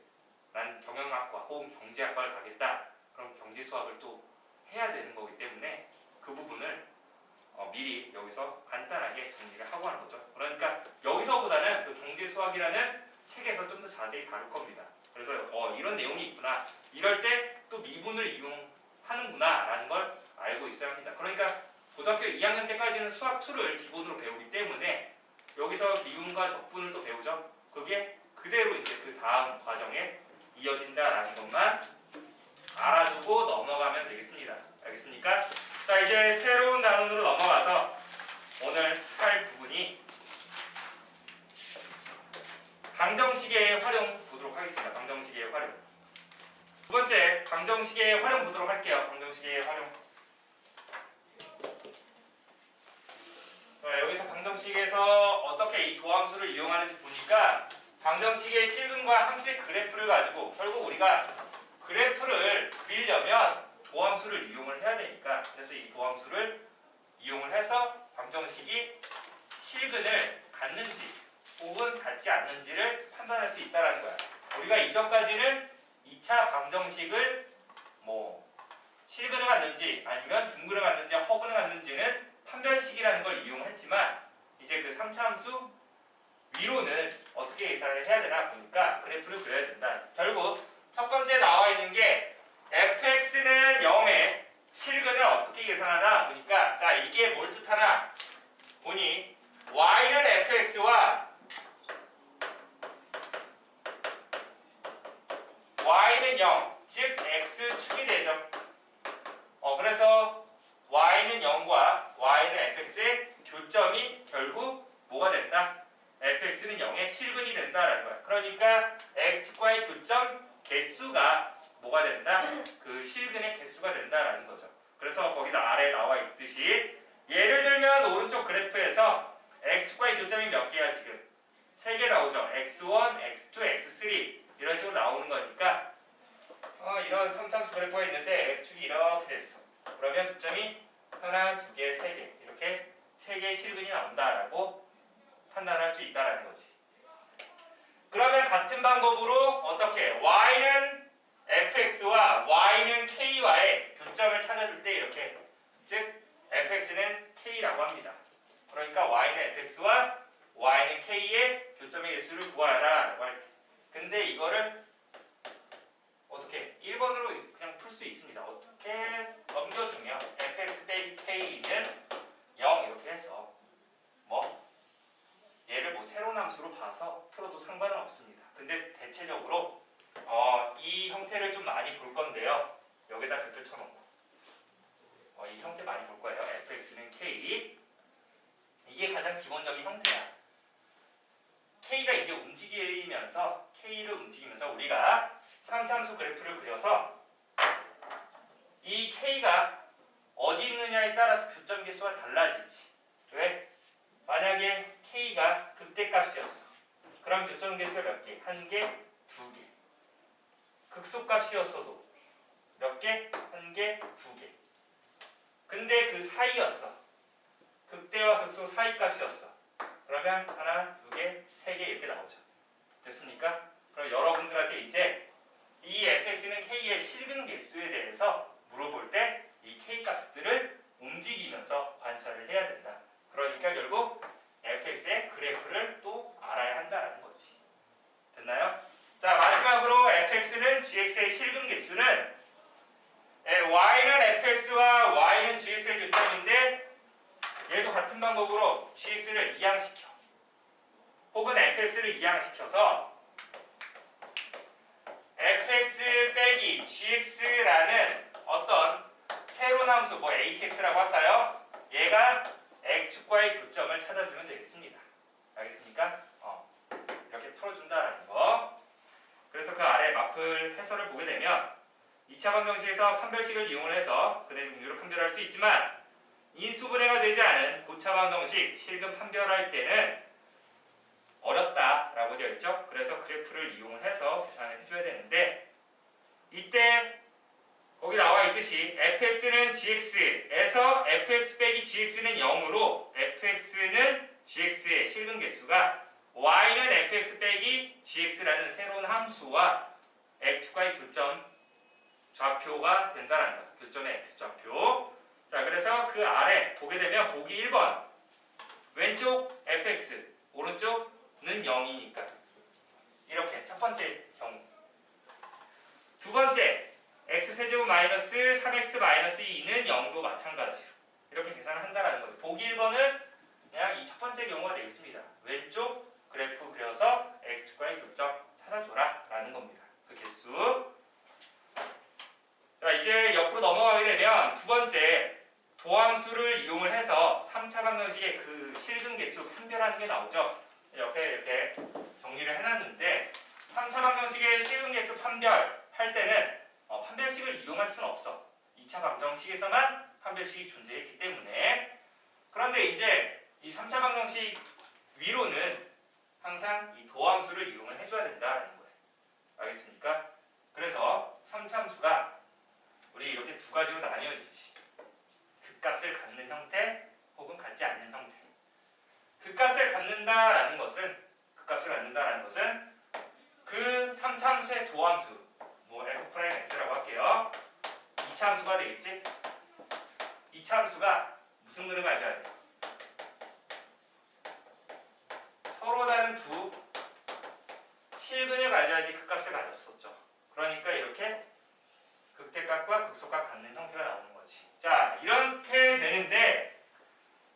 난 경영학과 혹은 경제학과를 가겠다 그럼 경제수학을 또 해야 되는 거기 때문에 그 부분을 미리 여기서 간단하게 정리를 하고 하는 거죠. 그러니까 여기서보다는 그 경제수학이라는 책에서 좀 더 자세히 다룰 겁니다. 그래서 이런 내용이 있구나. 이럴 때 또 미분을 이용하는구나 라는 걸 알고 있어야 합니다. 그러니까 고등학교 2학년 때까지는 수학 2를 기본으로 배우기 때문에 여기서 미분과 적분을 또 배우죠. 그게 그대로 이제 그 다음 과정에 이어진다라는 것만 알아두고 넘어가면 되겠습니다. 알겠습니까? 자, 이제 새로운 단원으로 넘어가서 오늘 할 부분이 방정식의 활용 보도록 하겠습니다. 방정식의 활용. 두 번째 방정식의 활용 보도록 할게요. 방정식의 활용. 여기서 방정식에서 어떻게 이 도함수를 이용하는지 보니까 방정식의 실근과 함수의 그래프를 가지고 결국 우리가 그래프를 그리려면 도함수를 이용을 해야 되니까 그래서 이 도함수를 이용을 해서 방정식이 실근을 갖는지 혹은 갖지 않는지를 판단할 수 있다는 거야. 우리가 이전까지는 2차 방정식을 뭐 실근을 갖는지 아니면 중근을 갖는지 허근을 갖는지는 판별식이라는 걸 이용했지만 이제 그 3차 함수 위로는 어떻게 계산을 해야 되나 보니까 그래프를 그려야 된다. 결국 첫 번째 나와 있는 게 fx는 0에 실근을 어떻게 계산하나 보니까 자 이게 뭘 뜻하나 보니 y는 fx와 y는 0, 즉 x축이 되죠. 그래서 y는 0과 y는 fx의 교점이 결국 뭐가 된다? fx는 0의 실근이 된다라는 거야. 그러니까 x축과의 교점 개수가 뭐가 된다? 그 실근의 개수가 된다라는 거죠. 그래서 거기다 아래에 나와 있듯이 예를 들면 오른쪽 그래프에서 x축과의 교점이 몇 개야 지금? 3개 나오죠. x1, x2, x3 이런 식으로 나오는 거니까 이런 3참수 그래프가 있는데 x축이 이렇게 됐어. 그러면 교점이 하나, 두 개, 세 개 이렇게 3개의 실근이 나온다라고 판단할 수 있다라는 거지. 그러면 같은 방법으로 어떻게 y는 fx와 y는 k와의 교점을 찾아줄 때 이렇게 즉 fx는 k라고 합니다. 그러니까 y는 fx와 y는 k의 교점의 개수를 구하라 라고 할게. 근데 이거를 어떻게 1번으로 그냥 풀 수 있습니다. 어떻게 넘겨주면 fx 빼기 k는 0 이렇게 해서 얘를 세로함수로 봐서 풀어도 상관은 없습니다. 근데 대체적으로 이 형태를 좀 많이 볼 건데요. 여기다 댓글 쳐놓고 이 형태 많이 볼 거예요. fx는 k 이게 가장 기본적인 형태야. k가 이제 움직이면서 k를 움직이면서 우리가 3참수 그래프를 그려서 이 k가 어디 있느냐에 따라서 교점 개수가 달라지지. 왜? 만약에 k가 극대값이었어. 그럼 교점 개수가 몇 개? 1개, 2개. 극소값이었어도 몇 개? 1개, 2개. 근데 그 사이였어. 극대와 극소 사이 값이었어. 그러면 하나, 두 개, 세 개 이렇게 나오죠. 됐습니까? 그럼 여러분들한테 이제 이 fx는 k의 실근 개수에 대해서 물어볼 때 이 k 값들을 움직이면서 관찰을 해야 된다. 그러니까 결국 fx의 그래프를 또 알아야 한다는 거지. 됐나요? 자, 마지막으로 fx는 gx의 실근 개수는 y는 fx와 y는 gx의 교점인데 얘도 같은 방법으로 gx를 이항시켜. 혹은 fx를 이항시켜서 fx 빼기 gx라는 어떤 새로운 함수, hx라고 할까요? 얘가 x축과의 교점을 찾아주면 되겠습니다. 알겠습니까? 이렇게 풀어준다라는 거. 그래서 그 아래 마플 해설을 보게 되면 2차 방정식에서 판별식을 이용을 해서 근의 종류를 판별할 수 있지만 인수분해가 되지 않은 고차 방정식 실근 판별할 때는 어렵다라고 되어 있죠. 그래서 그래프를 이용을 해서 계산을 해줘야 되는데 이때 거기 나와 있듯이 fx는 gx에서 fx 빼기 gx는 0으로 fx는 gx의 실근 개수가 y는 fx 빼기 gx라는 새로운 함수와 x축과의 교점 좌표가 된다는 거. 교점의 x좌표. 자, 그래서 그 아래 보게 되면 보기 1번 왼쪽 fx 오른쪽은 0이니까 이렇게 첫 번째 경우. 두 번째 x세제곱 마이너스 3x 마이너스 2는 0도 마찬가지로 이렇게 계산을 한다는 거죠. 보기 1번은 그냥 이 첫 번째 경우가 되겠습니다. 왼쪽 그래프 그려서 x축과의 교점 찾아줘라 라는 겁니다. 그 개수. 자, 이제 옆으로 넘어가게 되면 두 번째 도함수를 이용을 해서 3차 방정식의 그 실근 개수 판별하는 게 나오죠. 옆에 이렇게 정리를 해놨는데 3차 방정식의 실근 개수 판별할 때는 판별식을 이용할 수는 없어. 2차 방정식에서만 판별식이 존재했기 때문에. 그런데 이제 이 3차 방정식 위로는 항상 이 도함수를 이용을 해줘야 된다는 거예요. 알겠습니까? 그래서 3참수가 우리 이렇게 두 가지로 나뉘어지지. 극값을 갖는 형태 혹은 갖지 않는 형태. 극값을 갖는다라는 것은 그 3참수의 도함수 f'x라고 할게요. 2차 함수가 되겠지? 2차 함수가 무슨 근을 가져야 돼? 서로 다른 두 실근을 가져야지 극값을 가졌었죠. 그러니까 이렇게 극대값과 극소값 갖는 형태가 나오는 거지. 자, 이렇게 되는데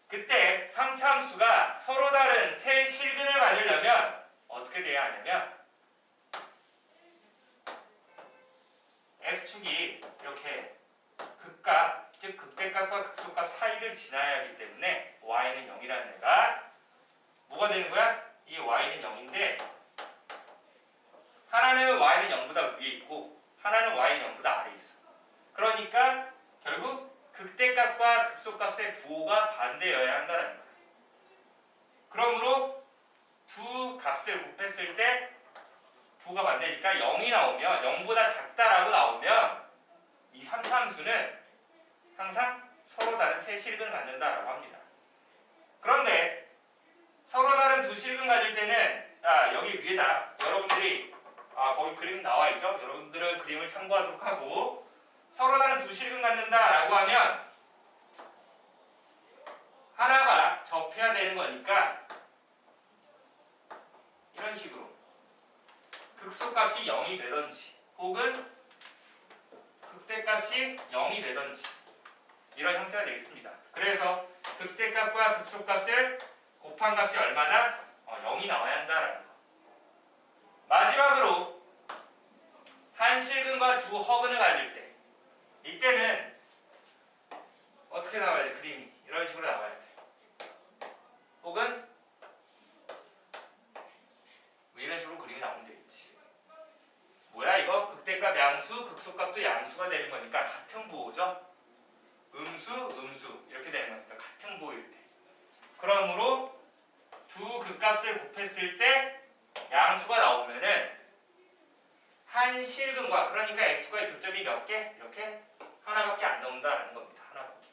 그때 3차 함수가 서로 다른 세 실근을 가지려면 어떻게 돼야 하냐면 x축이 이렇게 극값, 즉 극대값과 극소값 사이를 지나야 하기 때문에 y는 0이라는 애가 뭐가 되는 거야? 이 y는 0인데 하나는 y는 0보다 위에 있고 하나는 y는 0보다 아래에 있어. 그러니까 결국 극대값과 극소값의 부호가 반대여야 한다는 거예요. 그러므로 두 값을 곱했을 때 부호가 반대니까 0이 나오면 0보다 작다라고 나오면 이 3차함수는 항상 서로 다른 세 실근을 갖는다라고 합니다. 그런데 서로 다른 두 실근 가질 때는 여기 위에다 여러분들이 거기 그림 나와 있죠? 여러분들은 그림을 참고하도록 하고 서로 다른 두 실근 갖는다라고 하면 하나가 접해야 되는 거니까 이런 식으로 극소값이 0이 되던지 혹은 극대값이 0이 되던지 이런 형태가 되겠습니다. 그래서 극대값과 극소값을 곱한 값이 얼마나? 0이 나와야 한다라는 거. 마지막으로 한 실근과 두 허근을 가질 때 이때는 어떻게 나와야 돼? 그림이 이런 식으로 나와야 돼. 혹은 이런 식으로 그림이 나오면 되겠지. 뭐야 이거? 극대값 양수, 극소값도 양수가 되는 거니까 같은 부호죠. 음수, 음수 이렇게 되는 거니까 같은 부호일 때. 그러므로 두 극값을 곱했을 때 양수가 나오면은 한 실근과 그러니까 x축과의 교점이 몇 개? 이렇게 하나밖에 안 나온다는 겁니다. 하나밖에.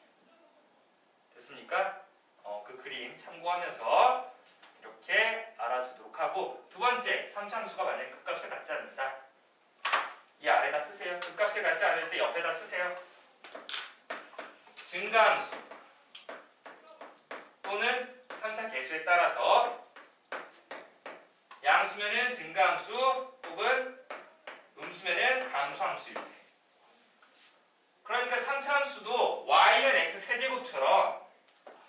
됐습니까? 그 그림 참고하면서 이렇게 알아두도록 하고 두 번째 3차함수가 만약에 극값을 갖지 않는다. 이 아래다 쓰세요. 극값을 갖지 않을 때 옆에다 쓰세요. 증가함수 또는 3차 계수에 따라서 양수면은 증가함수 혹은 음수면은 감소함수일 때. 그러니까 3차 함수도 y는 x 세제곱처럼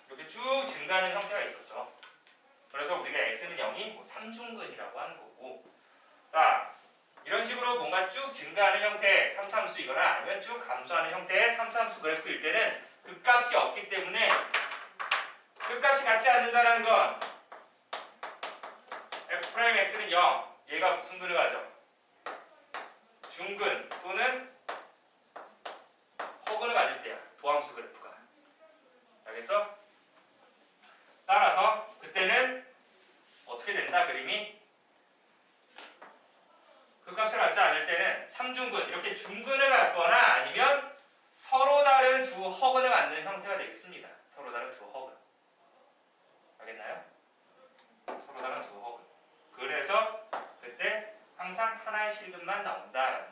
이렇게 쭉 증가하는 형태가 있었죠. 그래서 우리가 x는 0이 3중근이라고 하는 거고, 자 이런 식으로 뭔가 쭉 증가하는 형태의 3차 함수이거나 아니면 쭉 감소하는 형태의 3차 함수 그래프일 때는 극값이 없기 때문에 극값이 같지 않는다는 건 f'x는 0, 얘가 무슨 근을 가져? 중근 또는 허근을 가질 때야. 도함수 그래프가. 알겠어? 따라서 그때는 어떻게 된다 그림이? 극값을 갖지 않을 때는 3중근 이렇게 중근을 갖거나 아니면 서로 다른 두 허근을 갖는 형태가 되겠습니다. 서로 다른 두 허근. 알겠나요? 서로 다른 두 허근. 그래서 그때 항상 하나의 실근만 나온다라는 거.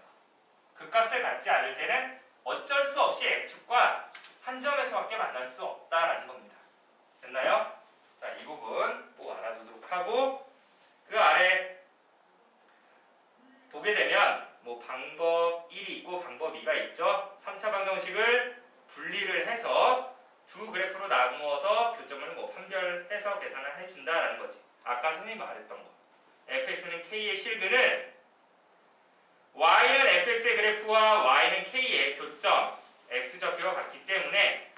극값을 갖지 않을 때는 어쩔 수 없이 x축과 한 점에서밖에 만날 수 없다라는 겁니다. 됐나요? 자, 이 부분 꼭 알아두도록 하고 그 아래 보게 되면 방법 1이 있고 방법 2가 있죠. 3차 방정식을 분리를 해서 두 그래프로 나누어서 교점을 판별해서 계산을 해준다라는 거지. 아까 선생님이 말했던 거. fx는 k의 실근은 y는 fx의 그래프와 y는 k의 교점 x좌표와 같기 때문에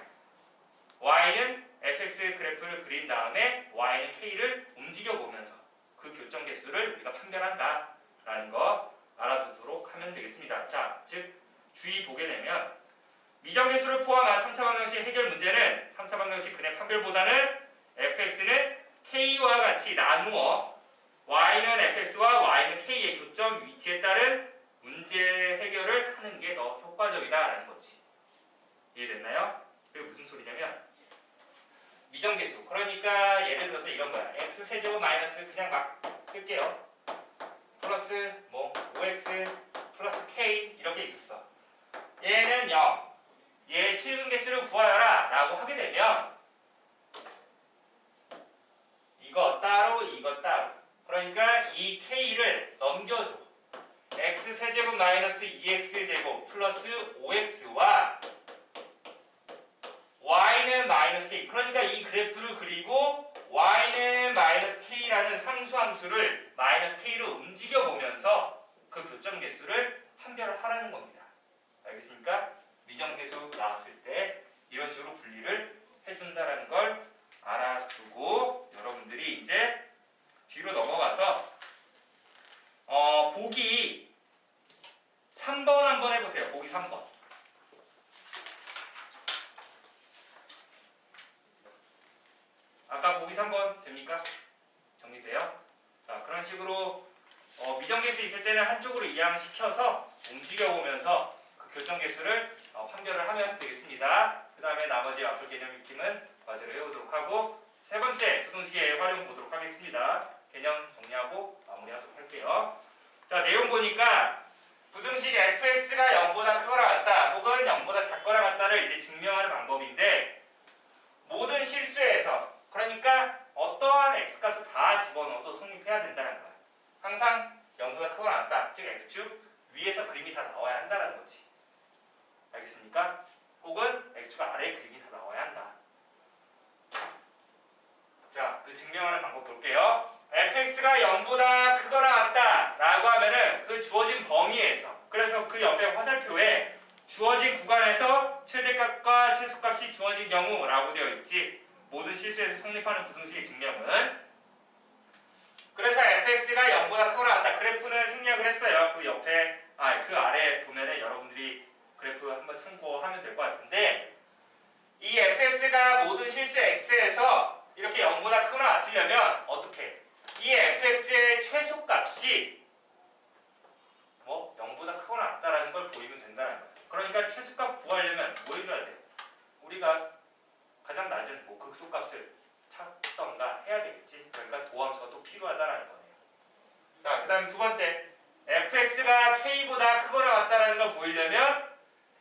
y는 fx 그래프를 그린 다음에 y는 k를 움직여 보면서 그 교점 개수를 우리가 판별한다라는 거 알아두도록 하면 되겠습니다. 자, 즉 주의 보게 되면 미정계수를 포함한 3차 방정식 해결 문제는 3차 방정식 근의 판별보다는 fx는 k와 같이 나누어 y는 fx와 y는 k의 교점 위치에 따른 문제 해결을 하는 게 더 효과적이다라는 거지. 이해됐나요? 그게 무슨 소리냐면 미정계수. 그러니까 예를 들어서 이런 거야. x 세제곱 마이너스 그냥 막 쓸게요. 플러스 5x 플러스 k 이렇게 있었어. 얘는 0. 얘 실근 개수를 구하여라 라고 하게 되면 이거 따로 이거 따로. 그러니까 이 k를 넘겨줘. x 세제곱 마이너스 2x 제곱 플러스 5x와 y는 마이너스 k. 그러니까 이 그래프를 그리고 y는 마이너스 k라는 상수함수를 마이너스 k로 움직여 보면서 그 교점 개수를 판별을 하라는 겁니다. 알겠습니까? 미정계수 나왔을 때 이런 식으로 분리를 해준다는 걸 알아두고 여러분들이 이제 뒤로 넘어가서 보기 3번 한번 해보세요. 보기 3번. 보기 3번 됩니까? 정리돼요? 자, 그런 식으로 미정계수 있을 때는 한쪽으로 이항시켜서 움직여보면서 그 교정계수를 판별을 하면 되겠습니다. 그 다음에 나머지 앞으로 개념 익힘은 과제로 해보도록 하고, 세 번째 부등식의 활용 보도록 하겠습니다. 개념 정리하고 마무리하도록 할게요. 자, 내용 보니까 부등식 fx가 0보다 크거나 같다 혹은 0보다 작거나 같다를 이제 증명하는 방법인데, 모든 실수에서, 그러니까 어떠한 x값을 다 집어넣어도 성립해야 된다는 거야. 항상 0보다 크거나 같다, 즉 x축 위에서 그림이 다 나와야 한다는 거지. 알겠습니까? 혹은 x축 아래에 그림이 다 나와야 한다. 자, 그 증명하는 방법 볼게요. fx가 0보다 크거나 같다 라고 하면은 그 주어진 범위에서, 그래서 그 옆에 화살표에 주어진 구간에서 최대값과 최소값이 주어진 경우 라고 되어 있지. 모든 실수에서 성립하는 부등식의 증명은. 그래서 fx가 0보다 크거나 같다, 그래프는 생략을 했어요. 그 옆에, 그 아래 보면은 여러분들이 그래프 한번 참고하면 될 것 같은데, 이 fx가 모든 실수 x에서 이렇게 0보다 크거나 같으려면 어떻게? 이 fx의 최소값이 0보다 크거나 같다라는 걸 보이면 된다는 거예요. 그러니까 최소값 구하려면 뭐 해줘야 돼? 우리가 가장 낮은 극소값을 찾던가 해야 되겠지. 그러니까 도함수가 또 필요하다라는 거네요. 자, 그 다음 두 번째, fx가 k보다 크거나 같다라는 걸 보이려면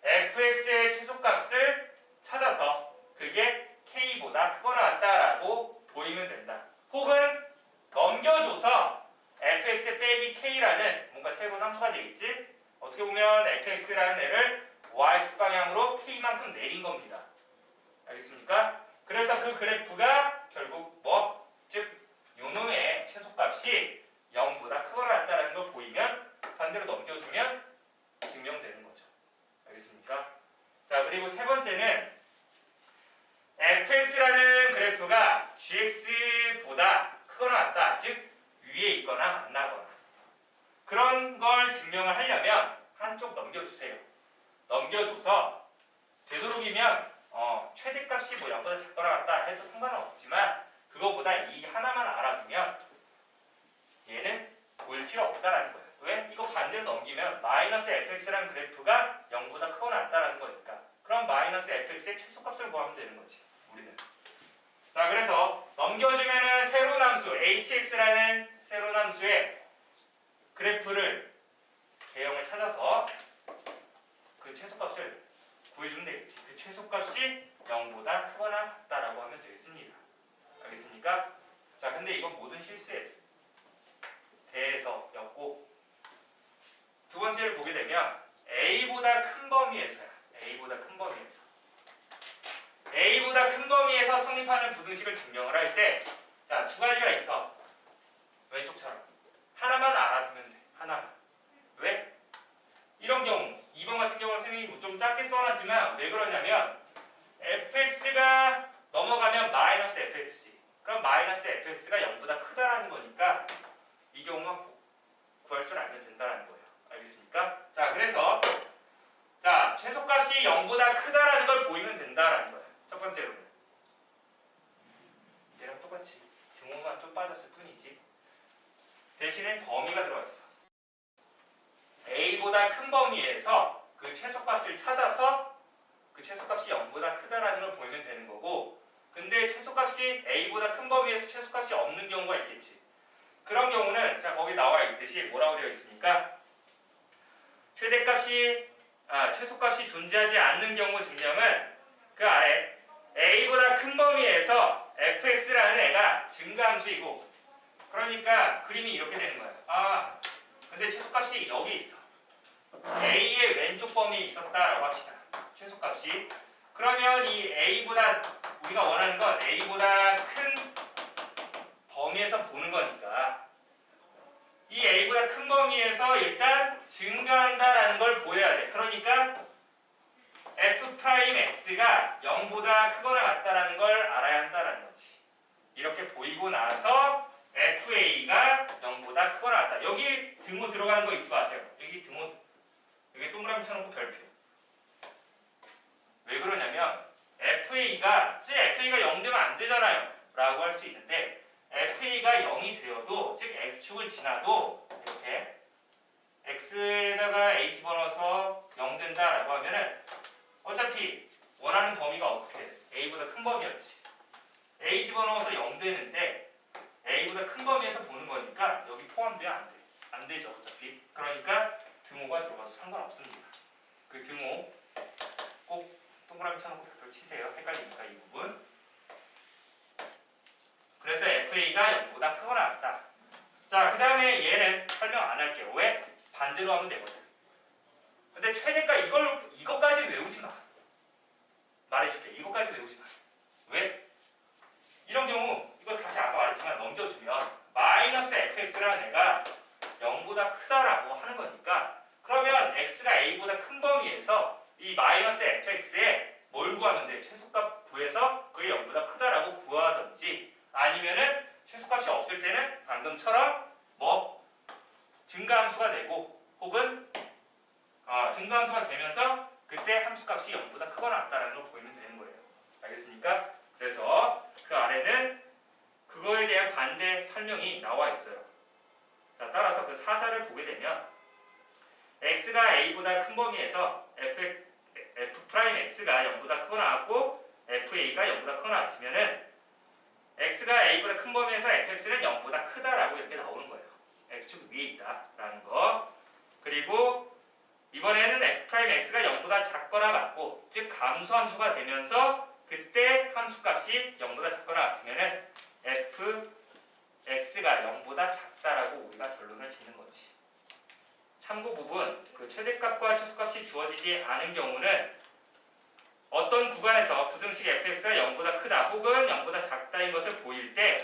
fx의 최소값을 찾아서 그게 k보다 크거나 같다라고 보이면 된다. 혹은 넘겨줘서 fx 빼기 k라는 뭔가 새로운 함수가 되겠지. 어떻게 보면 fx라는 애를 y축 방향으로 k만큼 내린 겁니다. 알겠습니까? 그래서 그 그래프가 결국 즉 요놈의 최소값이 0보다 크거나 같다는 걸 보이면 반대로 넘겨주면 증명되는 거죠. 알겠습니까? 자, 그리고 세 번째는 fx라는 그래프가 gx보다 크거나 같다, 즉 위에 있거나 만나거나, 그런 걸 증명을 하려면 한쪽 넘겨주세요. 넘겨줘서 되도록이면 최대값이 0보다 작거나 같다 해도 상관은 없지만 그거보다 이 하나만 알아두면 얘는 보일 필요 없다라는 거예요. 왜? 이거 반대로 넘기면 마이너스 fx라는 그래프가 0보다 크거나 같다라는 거니까, 그럼 마이너스 fx의 최소값을 구하면 되는 거지, 우리는. 자, 그래서 넘겨주면은 새로운 함수 hx라는 새로운 함수의 그래프를 개형을 찾아서 그 최소값을 구해주면 되겠지. 그 최소값이 0보다 크거나 같다라고 하면 되겠습니다. 알겠습니까? 자, 근데 이건 모든 실수에 대해서였고, 두 번째를 보게 되면 a보다 큰 범위에서야. a보다 큰 범위에서. a보다 큰 범위에서 성립하는 부등식을 증명을 할 때, 자, 두 가지가 있어. 왼쪽처럼 하나만 알아두면 돼. 하나만. 왜? 이런 경우 2번 같은 경우는 선생님이 좀 짧게 써놨지만 왜 그러냐면 fx가 넘어가면 마이너스 fx지. 그럼 마이너스 fx가 0보다 크다라는 거니까 이 경우만 구할 줄 알면 된다는 거예요. 알겠습니까? 자, 그래서 자, 최소값이 0보다 크다라는 걸 보이면 된다라는 거예요. 첫 번째로는 얘랑 똑같이 등호만 좀 빠졌을 뿐이지. 대신에 범위가 들어가 있어. a보다 큰 범위에서 그 최소값을 찾아서 그 최소값이 0보다 크다라는 걸 보이면 되는 거고, 근데 최소값이 a보다 큰 범위에서 최소값이 없는 경우가 있겠지. 그런 경우는 자, 거기 나와 있듯이 뭐라고 되어 있습니까? 최소값이 존재하지 않는 경우 증명은 그 아래 a보다 큰 범위에서 fx라는 애가 증가함수이고, 그러니까 그림이 이렇게 되는 거야. 근데 최소값이 여기 있어. a의 왼쪽 범위에 있었다라고 합시다. 최소값이. 그러면 이 a보다, 우리가 원하는 건 a보다 큰 범위에서 보는 거니까 이 a보다 큰 범위에서 일단 증가한다라는 걸 보여야 돼. 그러니까 f'x가 0보다 크거나 같다라는 걸 알아야 한다라는 거지. 이렇게 보이고 나서 fa가 0보다 크거나 같다. 여기 등호 들어가는 거 잊지 마세요. 여기 등호, 여기 동그라미 쳐놓고 별표. 왜 그러냐면 FA가 0 되면 안 되잖아요. 라고 할 수 있는데 FA가 0이 되어도 즉 X축을 지나도 이렇게 X에다가 A 집어넣어서 0 된다라고 하면은 어차피 원하는 범위가 어떻게 돼? A보다 큰 범위였지. A 집어넣어서 0 되는데 A보다 큰 범위에서 보는 거니까 여기 포함돼 안 돼? 안 되죠 어차피. 그러니까 등호가 들어가도 상관없습니다. 그 등호 꼭 동그라미 쳐놓고 별표 치세요. 헷갈리니까 이 부분. 그래서 FA가 0보다 크거나 같다. 자, 그 다음에 얘는 설명 안 할게요. 왜? 반대로 하면 되거든. 근데 최대가 이것까지 외우지 마. 말해줄게. 이것까지 외우지 마. 왜? 이런 경우 이거 다시 아까 말했지만 넘겨주면 마이너스 fx라는 애가 0보다 크다라고 하는 거니까 그러면 x가 a보다 큰 범위에서 이 마이너스 fx에 뭘 구하면 돼? 최소값 구해서 그게 0보다 크다라고 구하든지 아니면은 최소값이 없을 때는 방금처럼 뭐 증가함수가 되고 혹은 증가함수가 되면서 그때 함수값이 0보다 크거나 같다라는 걸 보이면 되는 거예요. 알겠습니까? 그래서 그 아래는 그거에 대한 반대 설명이 나와 있어요. 자, 따라서 그 사자를 보게 되면 x가 a보다 큰 범위에서 f'x가 0보다 크거나 같고 fa가 0보다 크거나 같으면은 x가 a보다 큰 범위에서 fx는 0보다 크다라고 이렇게 나오는 거예요. x축 위에 있다라는 거. 그리고 이번에는 f'x가 0보다 작거나 같고 즉 감소함수가 되면서 그때 함수값이 0보다 작거나 같으면은 fx가 0보다 작다라고 우리가 결론을 짓는 거지. 참고 부분, 그 최대값과 최소값이 주어지지 않은 경우는 어떤 구간에서 부등식 fx가 0보다 크다 혹은 0보다 작다인 것을 보일 때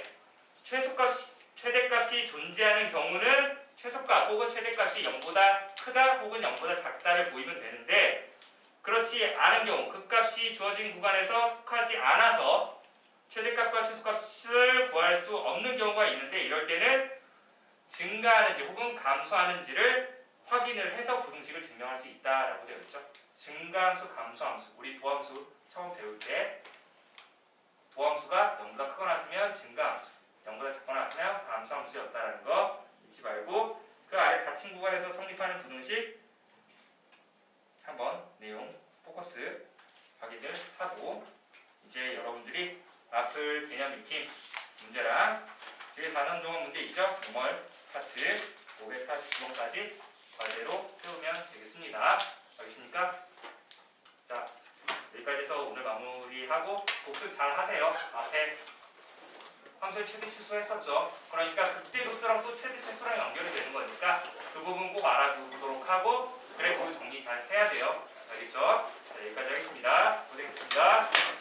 최대값이 존재하는 경우는 최소값 혹은 최대값이 0보다 크다 혹은 0보다 작다를 보이면 되는데 그렇지 않은 경우 극값이 주어진 구간에서 속하지 않아서 최대값과 최소값을 구할 수 없는 경우가 있는데 이럴 때는 증가하는지 혹은 감소하는지를 확인을 해서 부등식을 증명할 수 있다라고 되어 있죠. 증가함수, 감소함수. 우리 도함수 처음 배울 때 도함수가 0보다 크거나 같으면 증가함수, 0보다 작거나 같으면 감소함수였다라는 거 잊지 말고 그 아래 닫힌 구간에서 성립하는 부등식 한번 내용 포커스 확인을 하고 이제 여러분들이 앞을 개념 익힌 문제랑 그 반응 종합 문제 있죠? 5월 파트 549번까지 과제로 세우면 되겠습니다. 알겠습니까? 자, 여기까지 해서 오늘 마무리하고 복습 잘 하세요. 앞에 함수의 최대 추수 했었죠. 그러니까 그때 급수랑 또 최대 추수랑 연결이 되는 거니까 그 부분 꼭 알아두도록 하고 그래프 정리 잘 해야 돼요. 알겠죠? 자, 여기까지 하겠습니다. 고생했습니다.